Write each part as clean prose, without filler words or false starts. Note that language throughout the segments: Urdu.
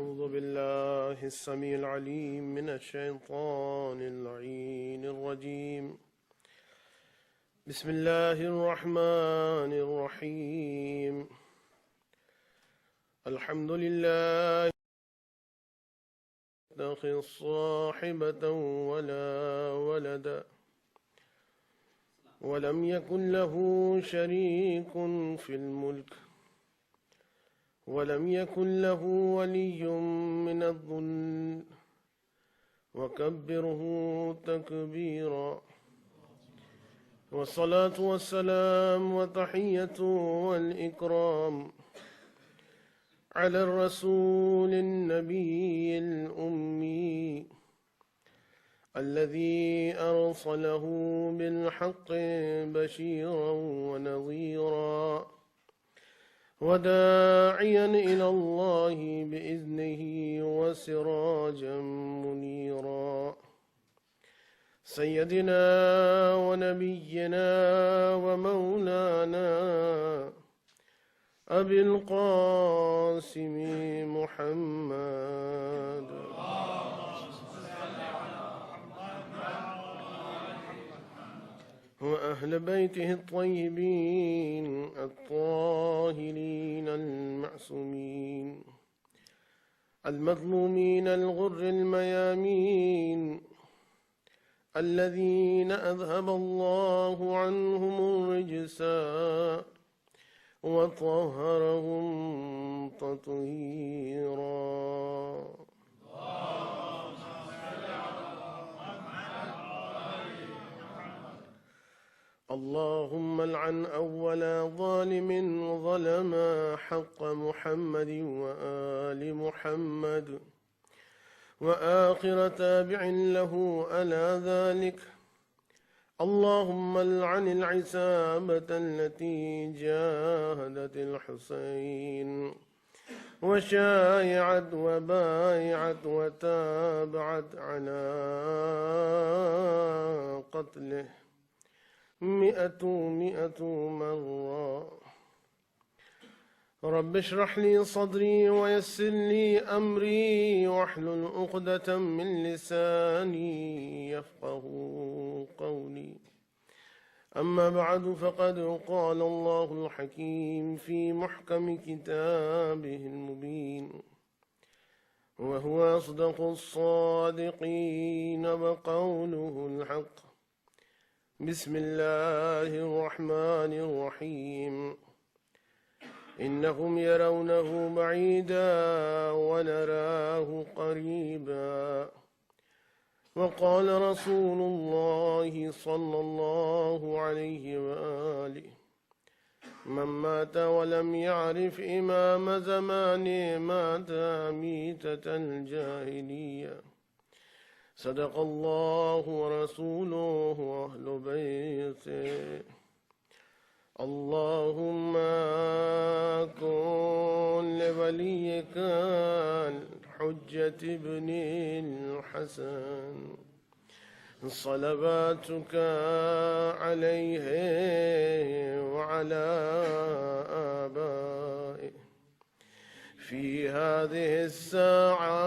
أعوذ بالله السميع العليم من الشيطان اللعين الرجيم. بسم الله الرحمن الرحيم. الحمد لله لا يتخذ صاحبة ولا ولدا ولم يكن له شريك في الملك ولم يكن له ولي من الذل وكبره تكبيرا. والصلاة والسلام والتحية والإكرام على الرسول النبي الأمي الذي أرسله بالحق بشيرا ونذيرا وداعيا إلى الله بإذنه وسراجا منيرا. سيدنا ونبينا ومولانا أبي القاسم محمد وأهل بيته الطيبين الطاهرين المعصومين المظلومين الغر الميامين الذين أذهب الله عنهم الرجس وطهرهم تطهيرا. اللهم لعن أول ظالم ظلم حق محمد وآل محمد وآخر تابع له على ذلك. اللهم لعن العصابة التي جاهدت الحسين وشايعت وبايعت وتابعت على قتله مئة مرة. رب اشرح لي صدري ويسر لي أمري واحلل عقدة من لساني يفقه قولي. أما بعد فقد قال الله الحكيم في محكم كتابه المبين وهو أصدق الصادقين وقوله الحق. بسم الله الرحمن الرحيم. إنهم يرونه بعيدا ونراه قريبا. وقال رسول الله صلى الله عليه وآله من مات ولم يعرف إمام زمانه مات ميتة الجاهلية. صدق الله ورسوله وأهل بيته. اللهم كن لوليك الحجة ابن الحسن صلواتك عليه وعلى آبائه في هذه الساعة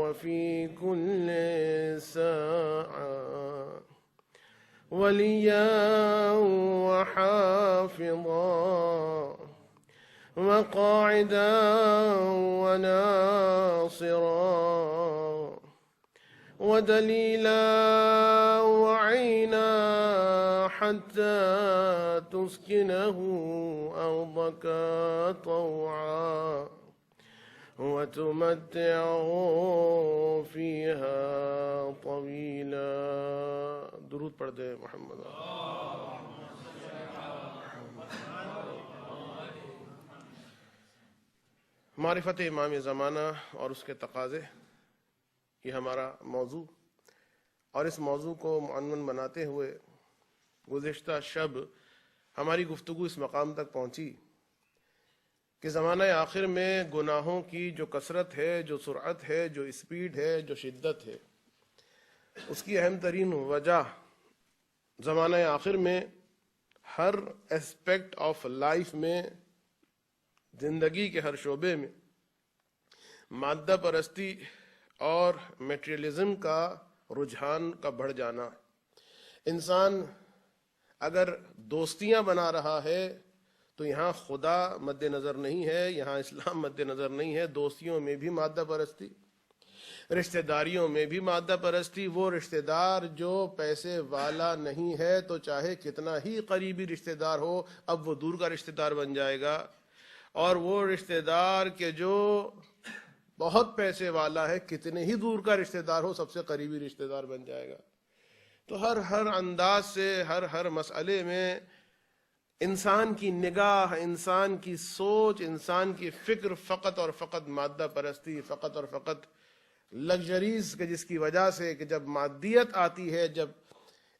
وفي كل ساعة وليا وحافظا وقاعدا وناصرا ودليلا وعينا حتى تسكنه أرضك طوعا وتمتعه فيها طويلا. درود پڑھ دے محمد. معرفت امام زمانہ اور اس کے تقاضے، یہ ہمارا موضوع، اور اس موضوع کو معنون بناتے ہوئے گزشتہ شب ہماری گفتگو اس مقام تک پہنچی کہ زمانہ آخر میں گناہوں کی جو کثرت ہے، جو سرعت ہے، جو اسپیڈ ہے، جو شدت ہے، اس کی اہم ترین وجہ زمانہ آخر میں ہر اسپیکٹ آف لائف میں، زندگی کے ہر شعبے میں مادہ پرستی اور میٹریلزم کا رجحان کا بڑھ جانا. انسان اگر دوستیاں بنا رہا ہے تو یہاں خدا مد نظر نہیں ہے, یہاں اسلام مد نظر نہیں ہے. دوستیوں میں بھی مادہ پرستی, رشتہ داریوں میں بھی مادہ پرستی. وہ رشتہ دار جو پیسے والا نہیں ہے تو چاہے کتنا ہی قریبی رشتہ دار ہو اب وہ دور کا رشتہ دار بن جائے گا, اور وہ رشتہ دار کے جو بہت پیسے والا ہے کتنے ہی دور کا رشتہ دار ہو سب سے قریبی رشتہ دار بن جائے گا. تو ہر انداز سے ہر مسئلے میں انسان کی نگاہ, انسان کی سوچ, انسان کی فکر فقط اور فقط مادہ پرستی, فقط اور فقط لگژریز کے, جس کی وجہ سے کہ جب مادیت آتی ہے, جب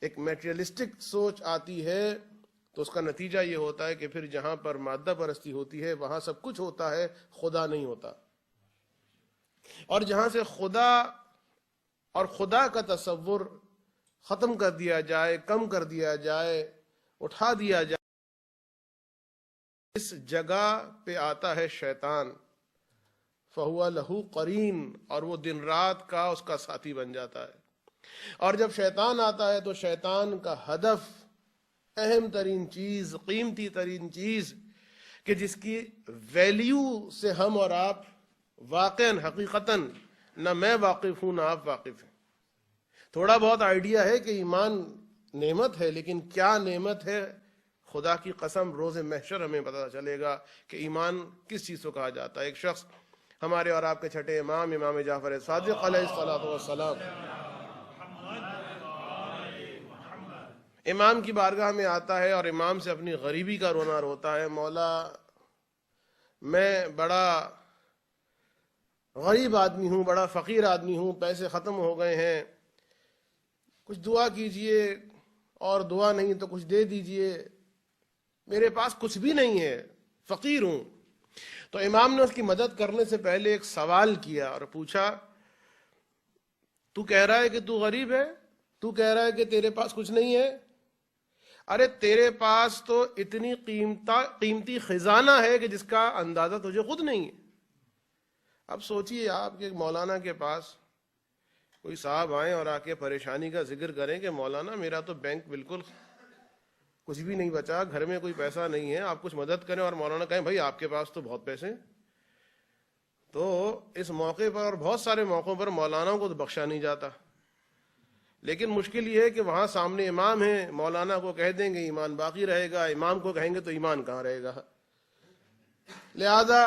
ایک میٹریلسٹک سوچ آتی ہے تو اس کا نتیجہ یہ ہوتا ہے کہ پھر جہاں پر مادہ پرستی ہوتی ہے وہاں سب کچھ ہوتا ہے, خدا نہیں ہوتا. اور جہاں سے خدا اور خدا کا تصور ختم کر دیا جائے, کم کر دیا جائے, اٹھا دیا جائے, اس جگہ پہ آتا ہے شیطان. فَهُوَ لَهُ قَرِينٌ, اور وہ دن رات کا اس کا ساتھی بن جاتا ہے. اور جب شیطان آتا ہے تو شیطان کا ہدف, اہم ترین چیز, قیمتی ترین چیز کہ جس کی ویلیو سے ہم اور آپ واقعاً حقیقتاً نہ میں واقف ہوں نہ آپ واقف ہیں. تھوڑا بہت آئیڈیا ہے کہ ایمان نعمت ہے, لیکن کیا نعمت ہے خدا کی قسم روز محشر ہمیں پتہ چلے گا کہ ایمان کس چیز کو کہا جاتا ہے. ایک شخص ہمارے اور آپ کے چھٹے امام جعفر صادق علیہ الصلوۃ والسلام امام کی بارگاہ میں آتا ہے اور امام سے اپنی غریبی کا رونا روتا ہے. مولا میں بڑا غریب آدمی ہوں, بڑا فقیر آدمی ہوں, پیسے ختم ہو گئے ہیں, کچھ دعا کیجئے, اور دعا نہیں تو کچھ دے دیجئے, میرے پاس کچھ بھی نہیں ہے, فقیر ہوں. تو امام نے اس کی مدد کرنے سے پہلے ایک سوال کیا اور پوچھا, تو کہہ رہا ہے کہ تو غریب ہے, تو کہہ رہا ہے کہ تیرے پاس کچھ نہیں ہے, ارے تیرے پاس تو اتنی قیمتی خزانہ ہے کہ جس کا اندازہ تجھے خود نہیں ہے. اب سوچئے آپ کہ مولانا کے پاس کوئی صاحب آئیں اور آ کے پریشانی کا ذکر کریں کہ مولانا میرا تو بینک بالکل کچھ بھی نہیں بچا, گھر میں کوئی پیسہ نہیں ہے, آپ کچھ مدد کریں, اور مولانا کہیں بھائی آپ کے پاس تو بہت پیسے ہیں. تو اس موقع پر اور بہت سارے موقعوں پر مولانا کو تو بخشا نہیں جاتا, لیکن مشکل یہ ہے کہ وہاں سامنے امام ہیں, مولانا کو کہہ دیں گے ایمان باقی رہے گا, امام کو کہیں گے تو ایمان کہاں رہے گا. لہذا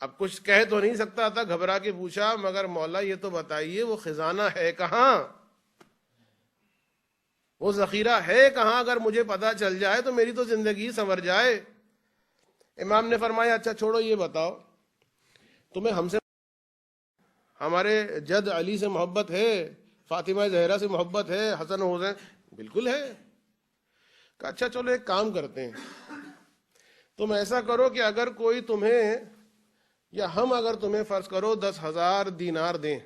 اب کچھ کہہ تو نہیں سکتا تھا, گھبرا کے پوچھا مگر مولا یہ تو بتائیے وہ خزانہ ہے کہاں, وہ ذخیرہ ہے کہاں, اگر مجھے پتا چل جائے تو میری تو زندگی سنور جائے. امام نے فرمایا اچھا چھوڑو یہ بتاؤ تمہیں ہم سے ہمارے جد علی سے محبت ہے, فاطمہ زہرا سے محبت ہے, حسن و حسین بالکل ہے. کہ اچھا چلو ایک کام کرتے ہیں, تم ایسا کرو کہ اگر کوئی تمہیں یا ہم اگر تمہیں فرض کرو 10,000 دینار دیں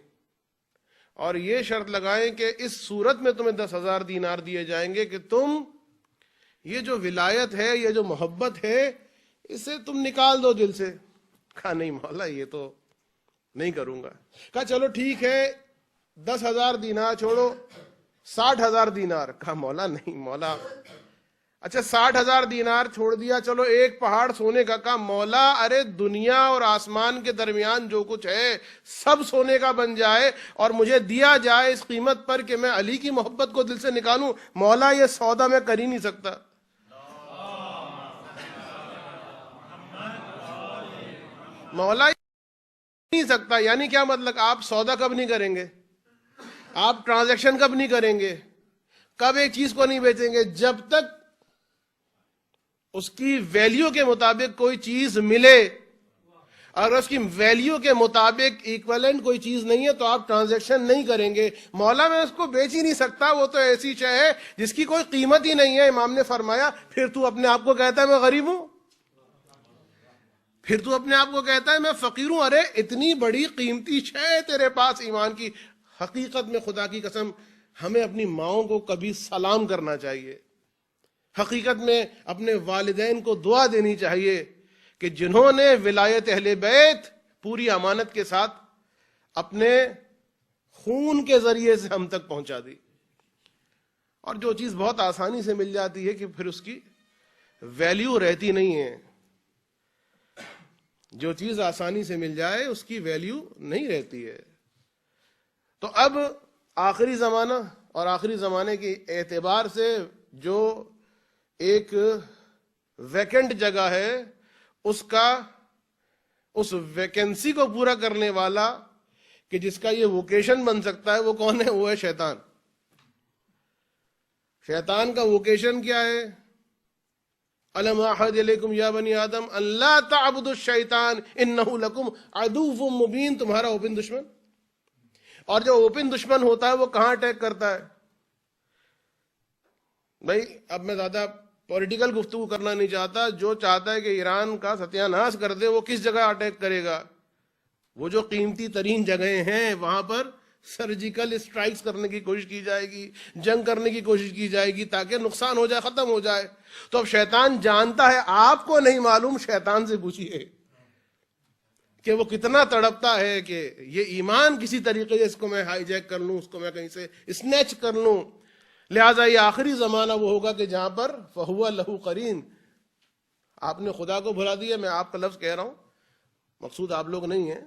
اور یہ شرط لگائیں کہ اس صورت میں تمہیں 10,000 دینار دیے جائیں گے کہ تم یہ جو ولایت ہے, یہ جو محبت ہے, اسے تم نکال دو دل سے. کہا نہیں مولا یہ تو نہیں کروں گا. کہا چلو ٹھیک ہے 10,000 دینار چھوڑو 60,000 دینار. کہا مولا نہیں, مولا اچھا 60,000 دینار چھوڑ دیا, چلو ایک پہاڑ سونے کا. کہا مولا ارے دنیا اور آسمان کے درمیان جو کچھ ہے سب سونے کا بن جائے اور مجھے دیا جائے اس قیمت پر کہ میں علی کی محبت کو دل سے نکالوں, مولا یہ سودا میں کر ہی نہیں سکتا. مولا نہیں سکتا. یعنی کیا مطلب, آپ سودا کب نہیں کریں گے, آپ ٹرانزیکشن کب نہیں کریں گے, کب ایک چیز کو نہیں بیچیں گے, جب تک اس کی ویلیو کے مطابق کوئی چیز ملے. اگر اس کی ویلیو کے مطابق ایکویلنٹ کوئی چیز نہیں ہے تو آپ ٹرانزیکشن نہیں کریں گے. مولا میں اس کو بیچ ہی نہیں سکتا, وہ تو ایسی شے ہے جس کی کوئی قیمت ہی نہیں ہے. امام نے فرمایا پھر تو اپنے آپ کو کہتا ہے میں غریب ہوں, پھر تو اپنے آپ کو کہتا ہے میں فقیر ہوں. ارے اتنی بڑی قیمتی شے تیرے پاس ایمان کی. حقیقت میں خدا کی قسم ہمیں اپنی ماؤں کو کبھی سلام کرنا چاہیے, حقیقت میں اپنے والدین کو دعا دینی چاہیے کہ جنہوں نے ولایت اہل بیت پوری امانت کے ساتھ اپنے خون کے ذریعے سے ہم تک پہنچا دی. اور جو چیز بہت آسانی سے مل جاتی ہے کہ پھر اس کی ویلیو رہتی نہیں ہے. جو چیز آسانی سے مل جائے اس کی ویلیو نہیں رہتی ہے. تو اب آخری زمانہ اور آخری زمانے کے اعتبار سے جو ایک ویکنٹ جگہ ہے اس ویکنسی کو پورا کرنے والا کہ جس کا یہ ووکیشن بن سکتا ہے وہ کون ہے؟ وہ ہے شیطان. شیطان کا ووکیشن کیا ہے؟ الم اعہد الیکم یا بنی آدم ان لا تعبدوا الشیطان انہ لکم عدو مبین. تمہارا اوپن دشمن. اور جو اوپن دشمن ہوتا ہے وہ کہاں اٹیک کرتا ہے؟ بھائی اب میں زیادہ پولیٹیکل گفتگو کرنا نہیں چاہتا. جو چاہتا ہے کہ ایران کا ستیہ ناش کر دے وہ کس جگہ اٹیک کرے گا؟ وہ جو قیمتی ترین جگہیں ہیں وہاں پر سرجیکل اسٹرائکس کرنے کی کوشش کی جائے گی, جنگ کرنے کی کوشش کی جائے گی تاکہ نقصان ہو جائے, ختم ہو جائے. تو اب شیطان جانتا ہے, آپ کو نہیں معلوم, شیطان سے پوچھیے کہ وہ کتنا تڑپتا ہے کہ یہ ایمان کسی طریقے سے اس کو میں ہائی جیک کر لوں, اس کو میں کہیں سے اسنیچ کر لوں. لہٰذا یہ آخری زمانہ وہ ہوگا کہ جہاں پر فہو لہو قرین. آپ نے خدا کو بھلا دیا, میں آپ کا لفظ کہہ رہا ہوں, مقصود آپ لوگ نہیں ہیں.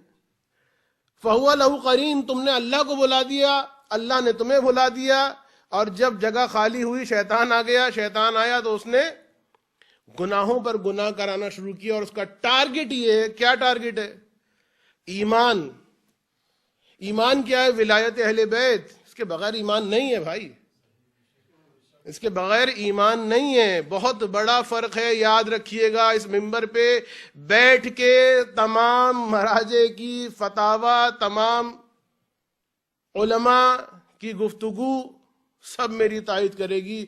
فہو لہو قرین, تم نے اللہ کو بھلا دیا, اللہ نے تمہیں بھلا دیا. اور جب جگہ خالی ہوئی شیطان آ گیا. شیطان آیا تو اس نے گناہوں پر گناہ کرانا شروع کیا, اور اس کا ٹارگٹ یہ ہے. کیا ٹارگٹ ہے؟ ایمان. ایمان کیا ہے؟ ولایت اہل بیت. اس کے بغیر ایمان نہیں ہے بھائی, اس کے بغیر ایمان نہیں ہے. بہت بڑا فرق ہے, یاد رکھیے گا. اس منبر پہ بیٹھ کے تمام مراجع کی فتاوا, تمام علماء کی گفتگو سب میری تائید کرے گی.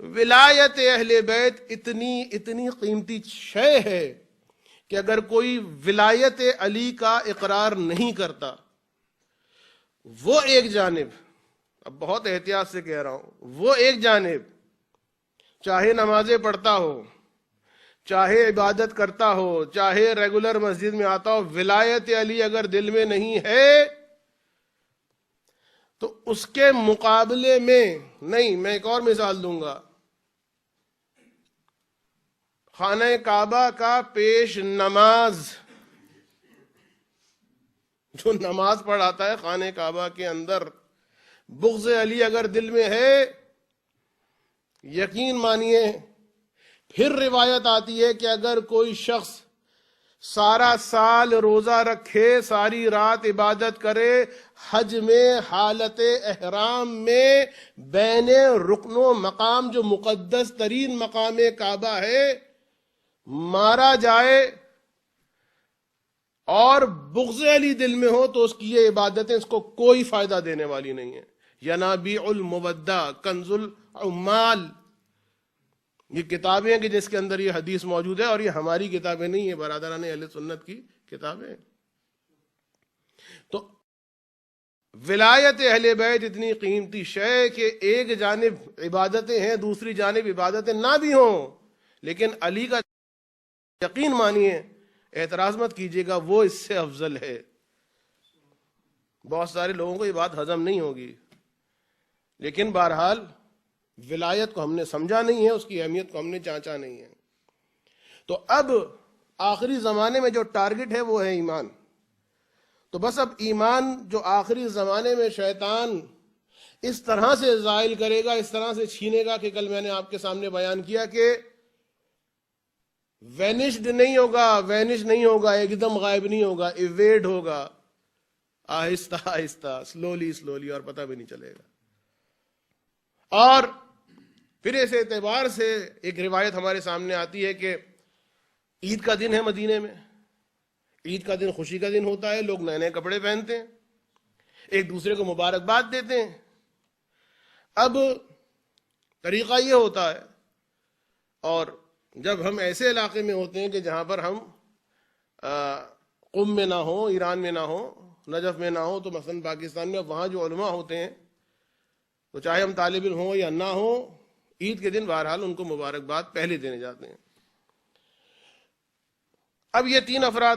ولایت اہل بیت اتنی قیمتی شے ہے کہ اگر کوئی ولایت علی کا اقرار نہیں کرتا, وہ ایک جانب, اب بہت احتیاط سے کہہ رہا ہوں, وہ ایک جانب چاہے نمازیں پڑھتا ہو, چاہے عبادت کرتا ہو, چاہے ریگولر مسجد میں آتا ہو, ولایت علی اگر دل میں نہیں ہے تو اس کے مقابلے میں نہیں. میں ایک اور مثال دوں گا. خانہ کعبہ کا پیش نماز, جو نماز پڑھاتا ہے خانہ کعبہ کے اندر, بغض علی اگر دل میں ہے, یقین مانیے. پھر روایت آتی ہے کہ اگر کوئی شخص سارا سال روزہ رکھے, ساری رات عبادت کرے, حج میں حالت احرام میں بین رکن و مقام, جو مقدس ترین مقام کعبہ ہے, مارا جائے اور بغض علی دل میں ہو, تو اس کی یہ عبادتیں اس کو کوئی فائدہ دینے والی نہیں ہیں. ینابیع المودہ, کنز العمال, یہ کتابیں ہیں کہ جس کے اندر یہ حدیث موجود ہے, اور یہ ہماری کتابیں نہیں ہیں, برادران اہل سنت کی کتابیں. تو ولایت اہل بیت اتنی قیمتی شے کہ ایک جانب عبادتیں ہیں, دوسری جانب عبادتیں نہ بھی ہوں, لیکن علی کا یقین مانیے, اعتراض مت کیجیے گا, وہ اس سے افضل ہے. بہت سارے لوگوں کو یہ بات ہضم نہیں ہوگی, لیکن بہرحال ولایت کو ہم نے سمجھا نہیں ہے, اس کی اہمیت کو ہم نے چانچا نہیں ہے. تو اب آخری زمانے میں جو ٹارگٹ ہے وہ ہے ایمان. تو بس اب ایمان جو آخری زمانے میں شیطان اس طرح سے زائل کرے گا, اس طرح سے چھینے گا, کہ کل میں نے آپ کے سامنے بیان کیا کہ وینشڈ نہیں ہوگا, ایک دم غائب نہیں ہوگا, ایویڈ ہوگا, آہستہ آہستہ, سلولی, اور پتہ بھی نہیں چلے گا. اور پھر اس اعتبار سے ایک روایت ہمارے سامنے آتی ہے کہ عید کا دن ہے مدینے میں, عید کا دن خوشی کا دن ہوتا ہے, لوگ نئے نئے کپڑے پہنتے ہیں, ایک دوسرے کو مبارکباد دیتے ہیں. اب طریقہ یہ ہوتا ہے, اور جب ہم ایسے علاقے میں ہوتے ہیں کہ جہاں پر ہم قم میں نہ ہو, ایران میں نہ ہو, نجف میں نہ ہو, تو مثلا پاکستان میں وہاں جو علماء ہوتے ہیں, تو چاہے ہم طالب علم ہوں یا نہ ہوں, عید کے دن بہرحال ان کو مبارکباد پہلے دینے جاتے ہیں. اب یہ 3 افراد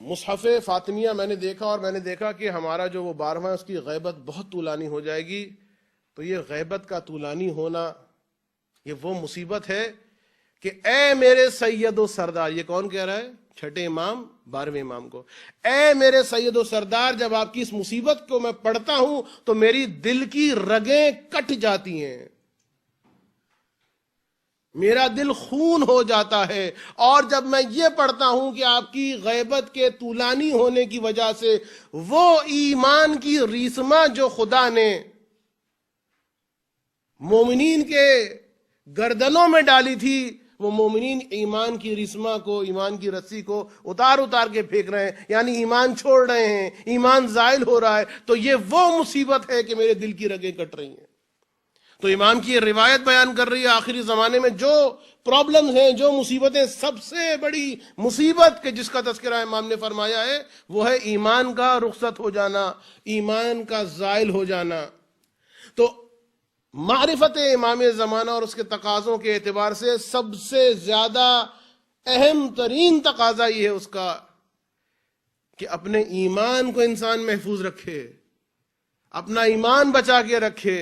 مصحف فاطمیہ میں نے دیکھا، اور میں نے دیکھا کہ ہمارا جو وہ 12واں اس کی غیبت بہت طولانی ہو جائے گی. تو یہ غیبت کا طولانی ہونا یہ وہ مصیبت ہے کہ اے میرے سید و سردار، یہ کون کہہ رہا ہے؟ چھٹے امام 12ویں امام کو. اے میرے سید و سردار، جب آپ کی اس مصیبت کو میں پڑھتا ہوں تو میری دل کی رگیں کٹ جاتی ہیں، میرا دل خون ہو جاتا ہے. اور جب میں یہ پڑھتا ہوں کہ آپ کی غیبت کے طولانی ہونے کی وجہ سے وہ ایمان کی ریسماں جو خدا نے مومنین کے گردنوں میں ڈالی تھی، وہ مومنین ایمان کی رسمہ کو، ایمان کی رسی کو اتار اتار کے پھینک رہے ہیں، یعنی ایمان چھوڑ رہے ہیں، ایمان زائل ہو رہا ہے. تو یہ وہ مصیبت ہے کہ میرے دل کی رگیں کٹ رہی ہیں. تو امام کی یہ روایت بیان کر رہی ہے آخری زمانے میں جو پرابلمز ہیں، جو مصیبتیں، سب سے بڑی مصیبت کہ جس کا تذکرہ امام نے فرمایا ہے وہ ہے ایمان کا رخصت ہو جانا، ایمان کا زائل ہو جانا. تو معرفت امام زمانہ اور اس کے تقاضوں کے اعتبار سے سب سے زیادہ اہم ترین تقاضا یہ ہے اس کا کہ اپنے ایمان کو انسان محفوظ رکھے، اپنا ایمان بچا کے رکھے.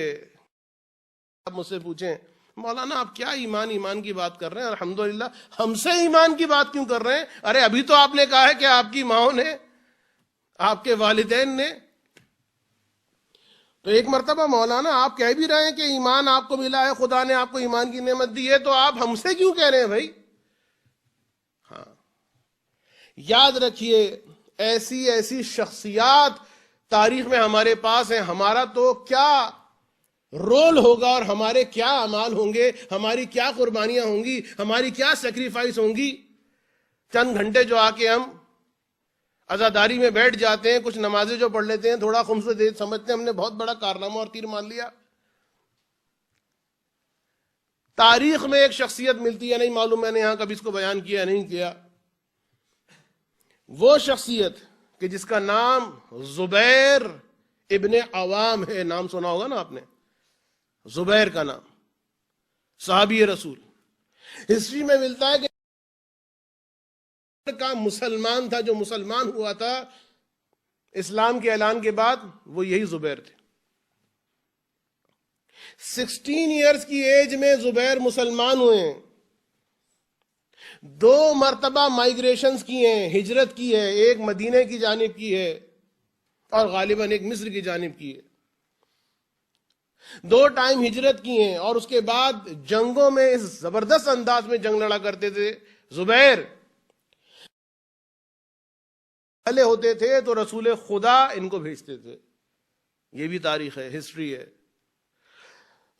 آپ مجھ سے پوچھیں مولانا آپ کیا ایمان کی بات کر رہے ہیں؟ الحمدللہ ہم سے ایمان کی بات کیوں کر رہے ہیں؟ ارے ابھی تو آپ نے کہا ہے کہ آپ کی ماں نے، آپ کے والدین نے. تو ایک مرتبہ مولانا آپ کہہ بھی رہے ہیں کہ ایمان آپ کو ملا ہے، خدا نے آپ کو ایمان کی نعمت دی ہے، تو آپ ہم سے کیوں کہہ رہے ہیں بھائی؟ ہاں، یاد رکھیے ایسی شخصیات تاریخ میں ہمارے پاس ہیں. ہمارا تو کیا رول ہوگا اور ہمارے کیا اعمال ہوں گے، ہماری کیا قربانیاں ہوں گی، ہماری کیا سیکریفائس ہوں گی. چند گھنٹے جو آ کے ہم عزاداری میں بیٹھ جاتے ہیں، کچھ نمازیں جو پڑھ لیتے ہیں، تھوڑا خمس دے سمجھتے ہیں ہم نے بہت بڑا کارنامہ اور تیر مان لیا. تاریخ میں ایک شخصیت ملتی ہے، نہیں معلوم میں نے یہاں کبھی اس کو بیان کیا نہیں کیا، وہ شخصیت کہ جس کا نام زبیر ابن عوام ہے. نام سنا ہوگا نا آپ نے، زبیر کا نام، صحابی رسول. ہسٹری میں ملتا ہے کہ کا مسلمان تھا، جو مسلمان ہوا تھا اسلام کے اعلان کے بعد، وہ یہی زبیر تھے. 16 ایئرز کی ایج میں زبیر مسلمان ہوئے ہیں. 2 مرتبہ مائیگریشنز کی ہیں، ہجرت کی ہے، ایک مدینے کی جانب کی ہے اور غالباً ایک مصر کی جانب کی ہے. 2 ٹائم ہجرت کی ہیں اور اس کے بعد جنگوں میں اس زبردست انداز میں جنگ لڑا کرتے تھے. زبیر پہلے ہوتے تھے تو رسول خدا ان کو بھیجتے تھے. یہ بھی تاریخ ہے، ہسٹری ہے.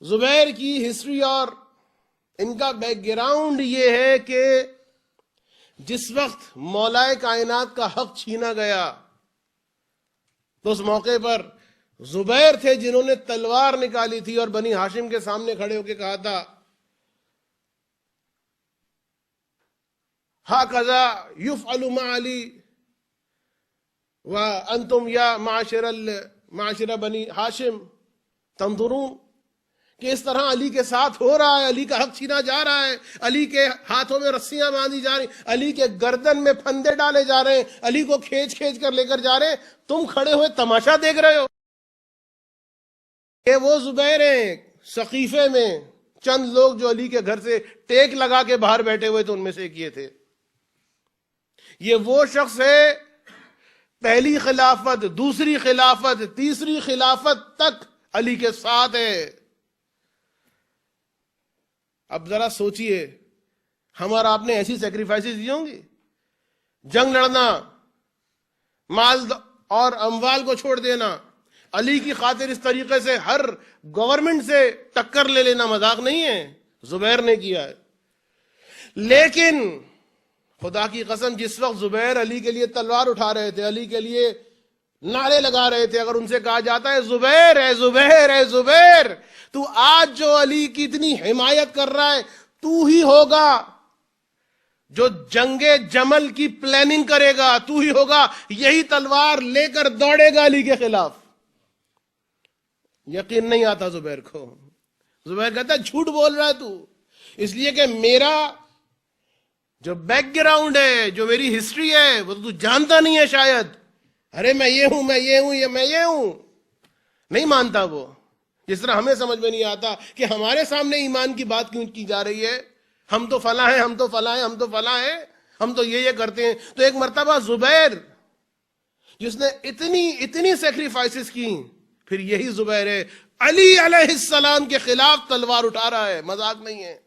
زبیر کی ہسٹری اور ان کا بیک گراؤنڈ یہ ہے کہ جس وقت مولا کائنات کا حق چھینا گیا تو اس موقع پر زبیر تھے جنہوں نے تلوار نکالی تھی اور بنی ہاشم کے سامنے کھڑے ہو کے کہا تھا ہاکذا یفعل مع علی وانتم یا معاشر بنی ہاشم تنظرون، کہ اس طرح علی کے ساتھ ہو رہا ہے، علی کا حق چھینا جا رہا ہے، علی کے ہاتھوں میں رسیاں باندھی جا رہی، علی کے گردن میں پھندے ڈالے جا رہے ہیں، علی کو کھینچ کر لے کر جا رہے ہیں، تم کھڑے ہوئے تماشا دیکھ رہے ہو. کہ وہ زبیر ہیں سقیفے میں چند لوگ جو علی کے گھر سے ٹیک لگا کے باہر بیٹھے ہوئے تھے، ان میں سے ایک یہ تھے. یہ وہ شخص ہے پہلی خلافت، دوسری خلافت، تیسری خلافت تک علی کے ساتھ ہے. اب ذرا سوچئے ہم اور آپ نے ایسی سیکریفائسز دی ہوں گی؟ جنگ لڑنا، مال اور اموال کو چھوڑ دینا، علی کی خاطر اس طریقے سے ہر گورنمنٹ سے ٹکر لے لینا مذاق نہیں ہے. زبیر نے کیا ہے. لیکن خدا کی قسم جس وقت زبیر علی کے لیے تلوار اٹھا رہے تھے، علی کے لیے نعرے لگا رہے تھے، اگر ان سے کہا جاتا ہے زبیر ہے زبیر ہے زبیر، تو آج جو علی کی اتنی حمایت کر رہا ہے تو ہی ہوگا جو جنگ جمل کی پلاننگ کرے گا، تو ہی ہوگا یہی تلوار لے کر دوڑے گا علی کے خلاف. یقین نہیں آتا زبیر کو. زبیر کہتا ہے جھوٹ بول رہا ہے تو، اس لیے کہ میرا جو بیک گراؤنڈ ہے، جو میری ہسٹری ہے، وہ تو جانتا نہیں ہے شاید. ارے میں یہ ہوں، میں یہ ہوں، میں یہ ہوں. نہیں مانتا وہ. جس طرح ہمیں سمجھ میں نہیں آتا کہ ہمارے سامنے ایمان کی بات کیوں کی جا رہی ہے. ہم تو فلاں ہیں، ہم تو فلاں ہیں، ہم تو فلاں ہیں، ہم تو یہ کرتے ہیں. تو ایک مرتبہ زبیر جس نے اتنی سیکریفائسز کی، پھر یہی زبیر ہے علی علیہ السلام کے خلاف تلوار اٹھا رہا ہے. مذاق نہیں ہے.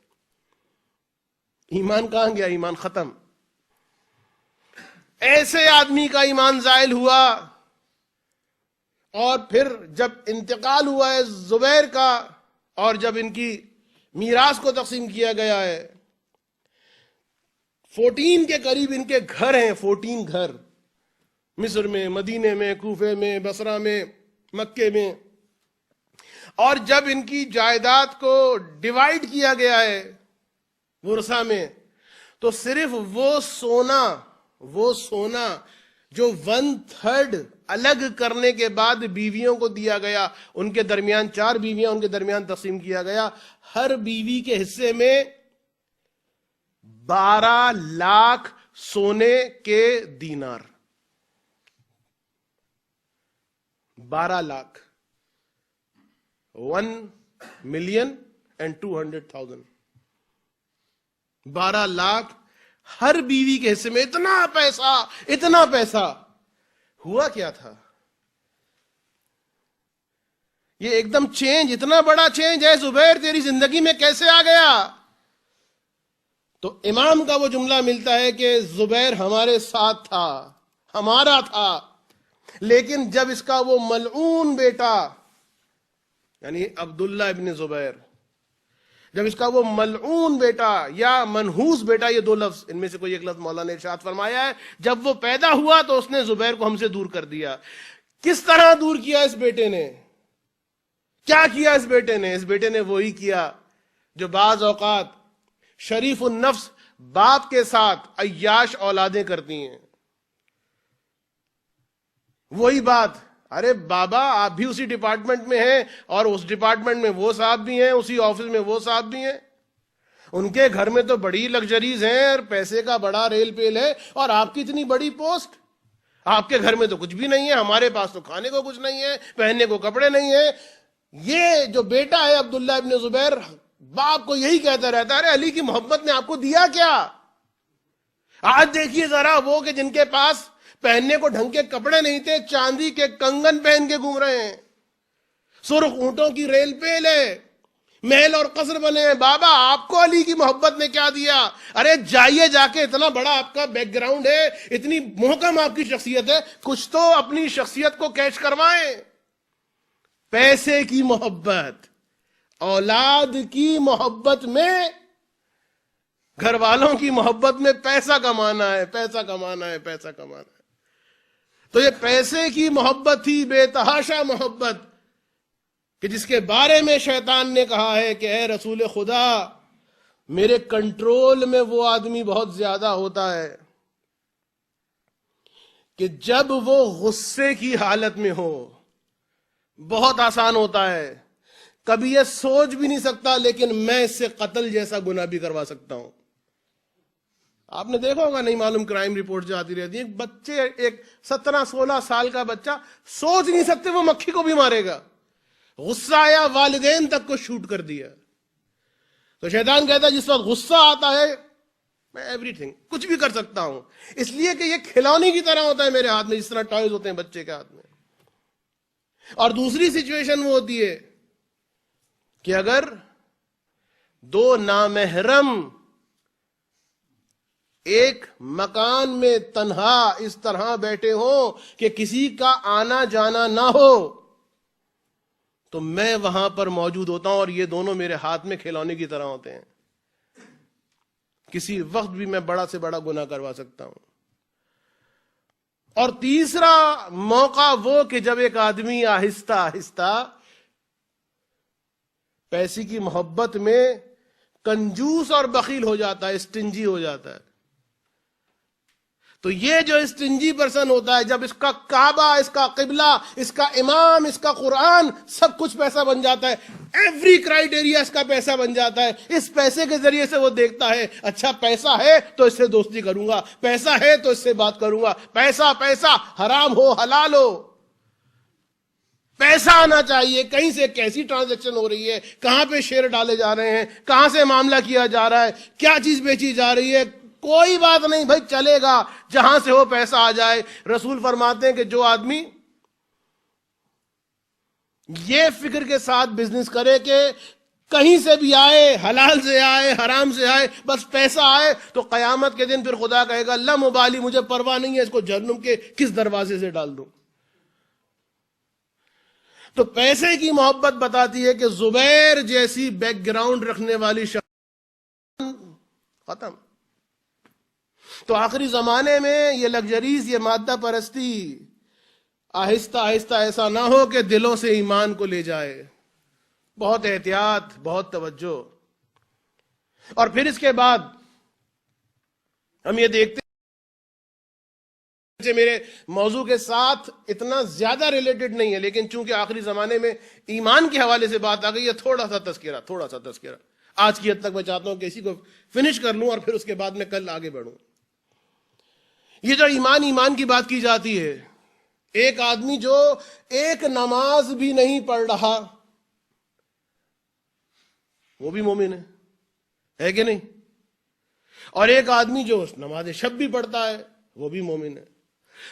ایمان کہاں گیا؟ ایمان ختم. ایسے آدمی کا ایمان زائل ہوا. اور پھر جب انتقال ہوا ہے زبیر کا، اور جب ان کی میراث کو تقسیم کیا گیا ہے، 14 کے قریب ان کے گھر ہیں. 14 گھر مصر میں، مدینے میں، کوفے میں، بصرہ میں، مکے میں. اور جب ان کی جائیداد کو ڈیوائیڈ کیا گیا ہے ورثہ میں، تو صرف وہ سونا جو 1/3 الگ کرنے کے بعد بیویوں کو دیا گیا، ان کے درمیان 4 بیویاں، ان کے درمیان تقسیم کیا گیا. ہر بیوی کے حصے میں 12 لاکھ سونے کے دینار. 12 لاکھ. 1,200,000. 12 لاکھ ہر بیوی کے حصے میں. اتنا پیسہ. ہوا کیا تھا؟ یہ ایک دم چینج، اتنا بڑا چینج ہے زبیر تیری زندگی میں کیسے آ گیا؟ تو امام کا وہ جملہ ملتا ہے کہ زبیر ہمارے ساتھ تھا، ہمارا تھا، لیکن جب اس کا وہ ملعون بیٹا یعنی عبداللہ ابن زبیر، جب اس کا وہ ملعون بیٹا یا منحوس بیٹا، یہ 2 لفظ ان میں سے کوئی ایک لفظ مولا نے ارشاد فرمایا ہے، جب وہ پیدا ہوا تو اس نے زبیر کو ہم سے دور کر دیا. کس طرح دور کیا اس بیٹے نے؟ کیا کیا اس بیٹے نے؟ اس بیٹے نے وہی کیا جو بعض اوقات شریف النفس باپ کے ساتھ عیاش اولادیں کرتی ہیں. وہی بات، ارے بابا آپ بھی اسی ڈپارٹمنٹ میں ہیں، اور اس ڈپارٹمنٹ میں وہ صاحب بھی ہیں، اسی آفس میں وہ صاحب بھی ہیں. ان کے گھر میں تو بڑی لگژریز ہیں اور پیسے کا بڑا ریل پیل ہے، اور آپ کی اتنی بڑی پوسٹ. آپ کے گھر میں تو کچھ بھی نہیں ہے، ہمارے پاس تو کھانے کو کچھ نہیں ہے، پہننے کو کپڑے نہیں ہیں. یہ جو بیٹا ہے عبداللہ ابن زبیر، باپ کو یہی کہتا رہتا ہے، ارے علی کی محبت نے آپ کو دیا کیا؟ آج دیکھیے ذرا وہ کہ جن کے پاس پہننے کو ڈھنگ کے کپڑے نہیں تھے، چاندی کے کنگن پہن کے گھوم رہے ہیں، سرخ اونٹوں کی ریل پیل ہے، محل اور قصر بنے ہیں. بابا آپ کو علی کی محبت نے کیا دیا؟ ارے جائیے جا کے، اتنا بڑا آپ کا بیک گراؤنڈ ہے، اتنی محکم آپ کی شخصیت ہے، کچھ تو اپنی شخصیت کو کیچ کروائیں. پیسے کی محبت، اولاد کی محبت میں، گھر والوں کی محبت میں پیسہ کمانا ہے، پیسہ کمانا ہے، پیسہ کمانا ہے. تو یہ پیسے کی محبت تھی، بے تحاشا محبت، کہ جس کے بارے میں شیطان نے کہا ہے کہ اے رسول خدا، میرے کنٹرول میں وہ آدمی بہت زیادہ ہوتا ہے کہ جب وہ غصے کی حالت میں ہو، بہت آسان ہوتا ہے، کبھی یہ سوچ بھی نہیں سکتا، لیکن میں اس سے قتل جیسا گناہ بھی کروا سکتا ہوں. آپ نے دیکھا ہوگا، نہیں معلوم کرائم رپورٹ جو آتی رہتی ہے، بچے، ایک 17-16 سال کا بچہ، سوچ نہیں سکتے وہ مکھی کو بھی مارے گا. غصہ آیا، والدین تک کو شوٹ کر دیا. تو شیطان کہتا ہے جس وقت غصہ آتا ہے، میں ایوری تھنگ، کچھ بھی کر سکتا ہوں، اس لیے کہ یہ کھلونے کی طرح ہوتا ہے میرے ہاتھ میں، جس طرح ٹوائز ہوتے ہیں بچے کے ہاتھ میں. اور دوسری سچویشن وہ ہوتی ہے کہ اگر 2 نامحرم ایک مکان میں تنہا اس طرح بیٹھے ہوں کہ کسی کا آنا جانا نہ ہو، تو میں وہاں پر موجود ہوتا ہوں، اور یہ دونوں میرے ہاتھ میں کھلونے کی طرح ہوتے ہیں. کسی وقت بھی میں بڑا سے بڑا گناہ کروا سکتا ہوں. اور تیسرا موقع وہ کہ جب ایک آدمی آہستہ آہستہ پیسے کی محبت میں کنجوس اور بخیل ہو جاتا ہے، اسٹنجی ہو جاتا ہے. تو یہ جو اسٹنجی پرسن ہوتا ہے، جب اس کا کعبہ، اس کا قبلہ، اس کا امام، اس کا قرآن سب کچھ پیسہ بن جاتا ہے، ایوری کرائیٹیریا اس کا پیسہ بن جاتا ہے، اس پیسے کے ذریعے سے وہ دیکھتا ہے اچھا پیسہ ہے تو اس سے دوستی کروں گا، پیسہ ہے تو اس سے بات کروں گا، پیسہ پیسہ حرام ہو حلال ہو، پیسہ آنا چاہیے، کہیں سے کیسی ٹرانزیکشن ہو رہی ہے، کہاں پہ شیئر ڈالے جا رہے ہیں، کہاں سے معاملہ کیا جا رہا ہے، کیا چیز بیچی جا رہی ہے، کوئی بات نہیں بھائی، چلے گا جہاں سے ہو پیسہ آ جائے۔ رسول فرماتے ہیں کہ جو آدمی یہ فکر کے ساتھ بزنس کرے کہ کہیں سے بھی آئے، حلال سے آئے حرام سے آئے، بس پیسہ آئے، تو قیامت کے دن پھر خدا کہے گا لا مبالی، مجھے پرواہ نہیں ہے اس کو جہنم کے کس دروازے سے ڈال دوں۔ تو پیسے کی محبت بتاتی ہے کہ زبیر جیسی بیک گراؤنڈ رکھنے والی شخص ختم۔ تو آخری زمانے میں یہ لگژریز، یہ مادہ پرستی آہستہ آہستہ ایسا نہ ہو کہ دلوں سے ایمان کو لے جائے۔ بہت احتیاط، بہت توجہ۔ اور پھر اس کے بعد ہم یہ دیکھتے ہیں، میرے موضوع کے ساتھ اتنا زیادہ ریلیٹڈ نہیں ہے، لیکن چونکہ آخری زمانے میں ایمان کے حوالے سے بات آ گئی ہے، تھوڑا سا تذکرہ آج کی حد تک میں چاہتا ہوں کہ اسی کو فنش کر لوں اور پھر اس کے بعد میں کل آگے بڑھوں۔ یہ جو ایمان کی بات کی جاتی ہے، ایک آدمی جو ایک نماز بھی نہیں پڑھ رہا وہ بھی مومن ہے کہ نہیں؟ اور ایک آدمی جو نماز شب بھی پڑھتا ہے وہ بھی مومن ہے۔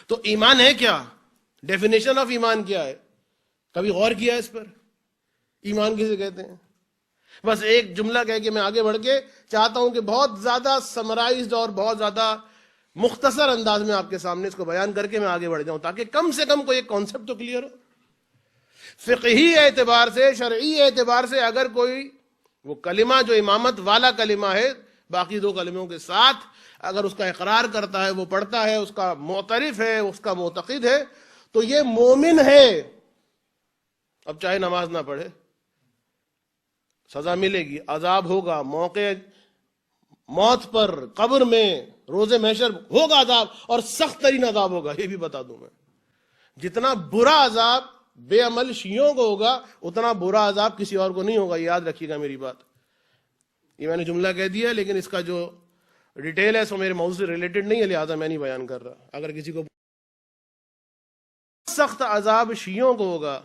تو ایمان ہے کیا؟ ڈیفینیشن آف ایمان کیا ہے؟ کبھی غور کیا اس پر؟ ایمان کسے کہتے ہیں؟ بس ایک جملہ کہہ کے میں آگے بڑھ کے چاہتا ہوں کہ بہت زیادہ سمرائزڈ اور بہت زیادہ مختصر انداز میں آپ کے سامنے اس کو بیان کر کے میں آگے بڑھ جاؤں، تاکہ کم سے کم کوئی ایک کانسیپٹ تو کلیئر ہو۔ فقہی اعتبار سے، شرعی اعتبار سے اگر کوئی وہ کلمہ جو امامت والا کلمہ ہے، باقی دو کلموں کے ساتھ اگر اس کا اقرار کرتا ہے، وہ پڑھتا ہے، اس کا معترف ہے، اس کا معتقد ہے، تو یہ مومن ہے۔ اب چاہے نماز نہ پڑھے، سزا ملے گی، عذاب ہوگا، موقع موت پر، قبر میں، روز محشر ہوگا عذاب، اور سخت ترین عذاب ہوگا۔ یہ بھی بتا دوں میں، جتنا برا عذاب بے عمل شیعوں کو ہوگا اتنا برا عذاب کسی اور کو نہیں ہوگا، یاد رکھیے گا میری بات۔ یہ میں نے جملہ کہہ دیا، لیکن اس کا جو ڈیٹیل ہے سو میرے موضوع سے ریلیٹڈ نہیں ہے، لہٰذا میں نہیں بیان کر رہا۔ اگر کسی کو سخت عذاب شیعوں کو ہوگا،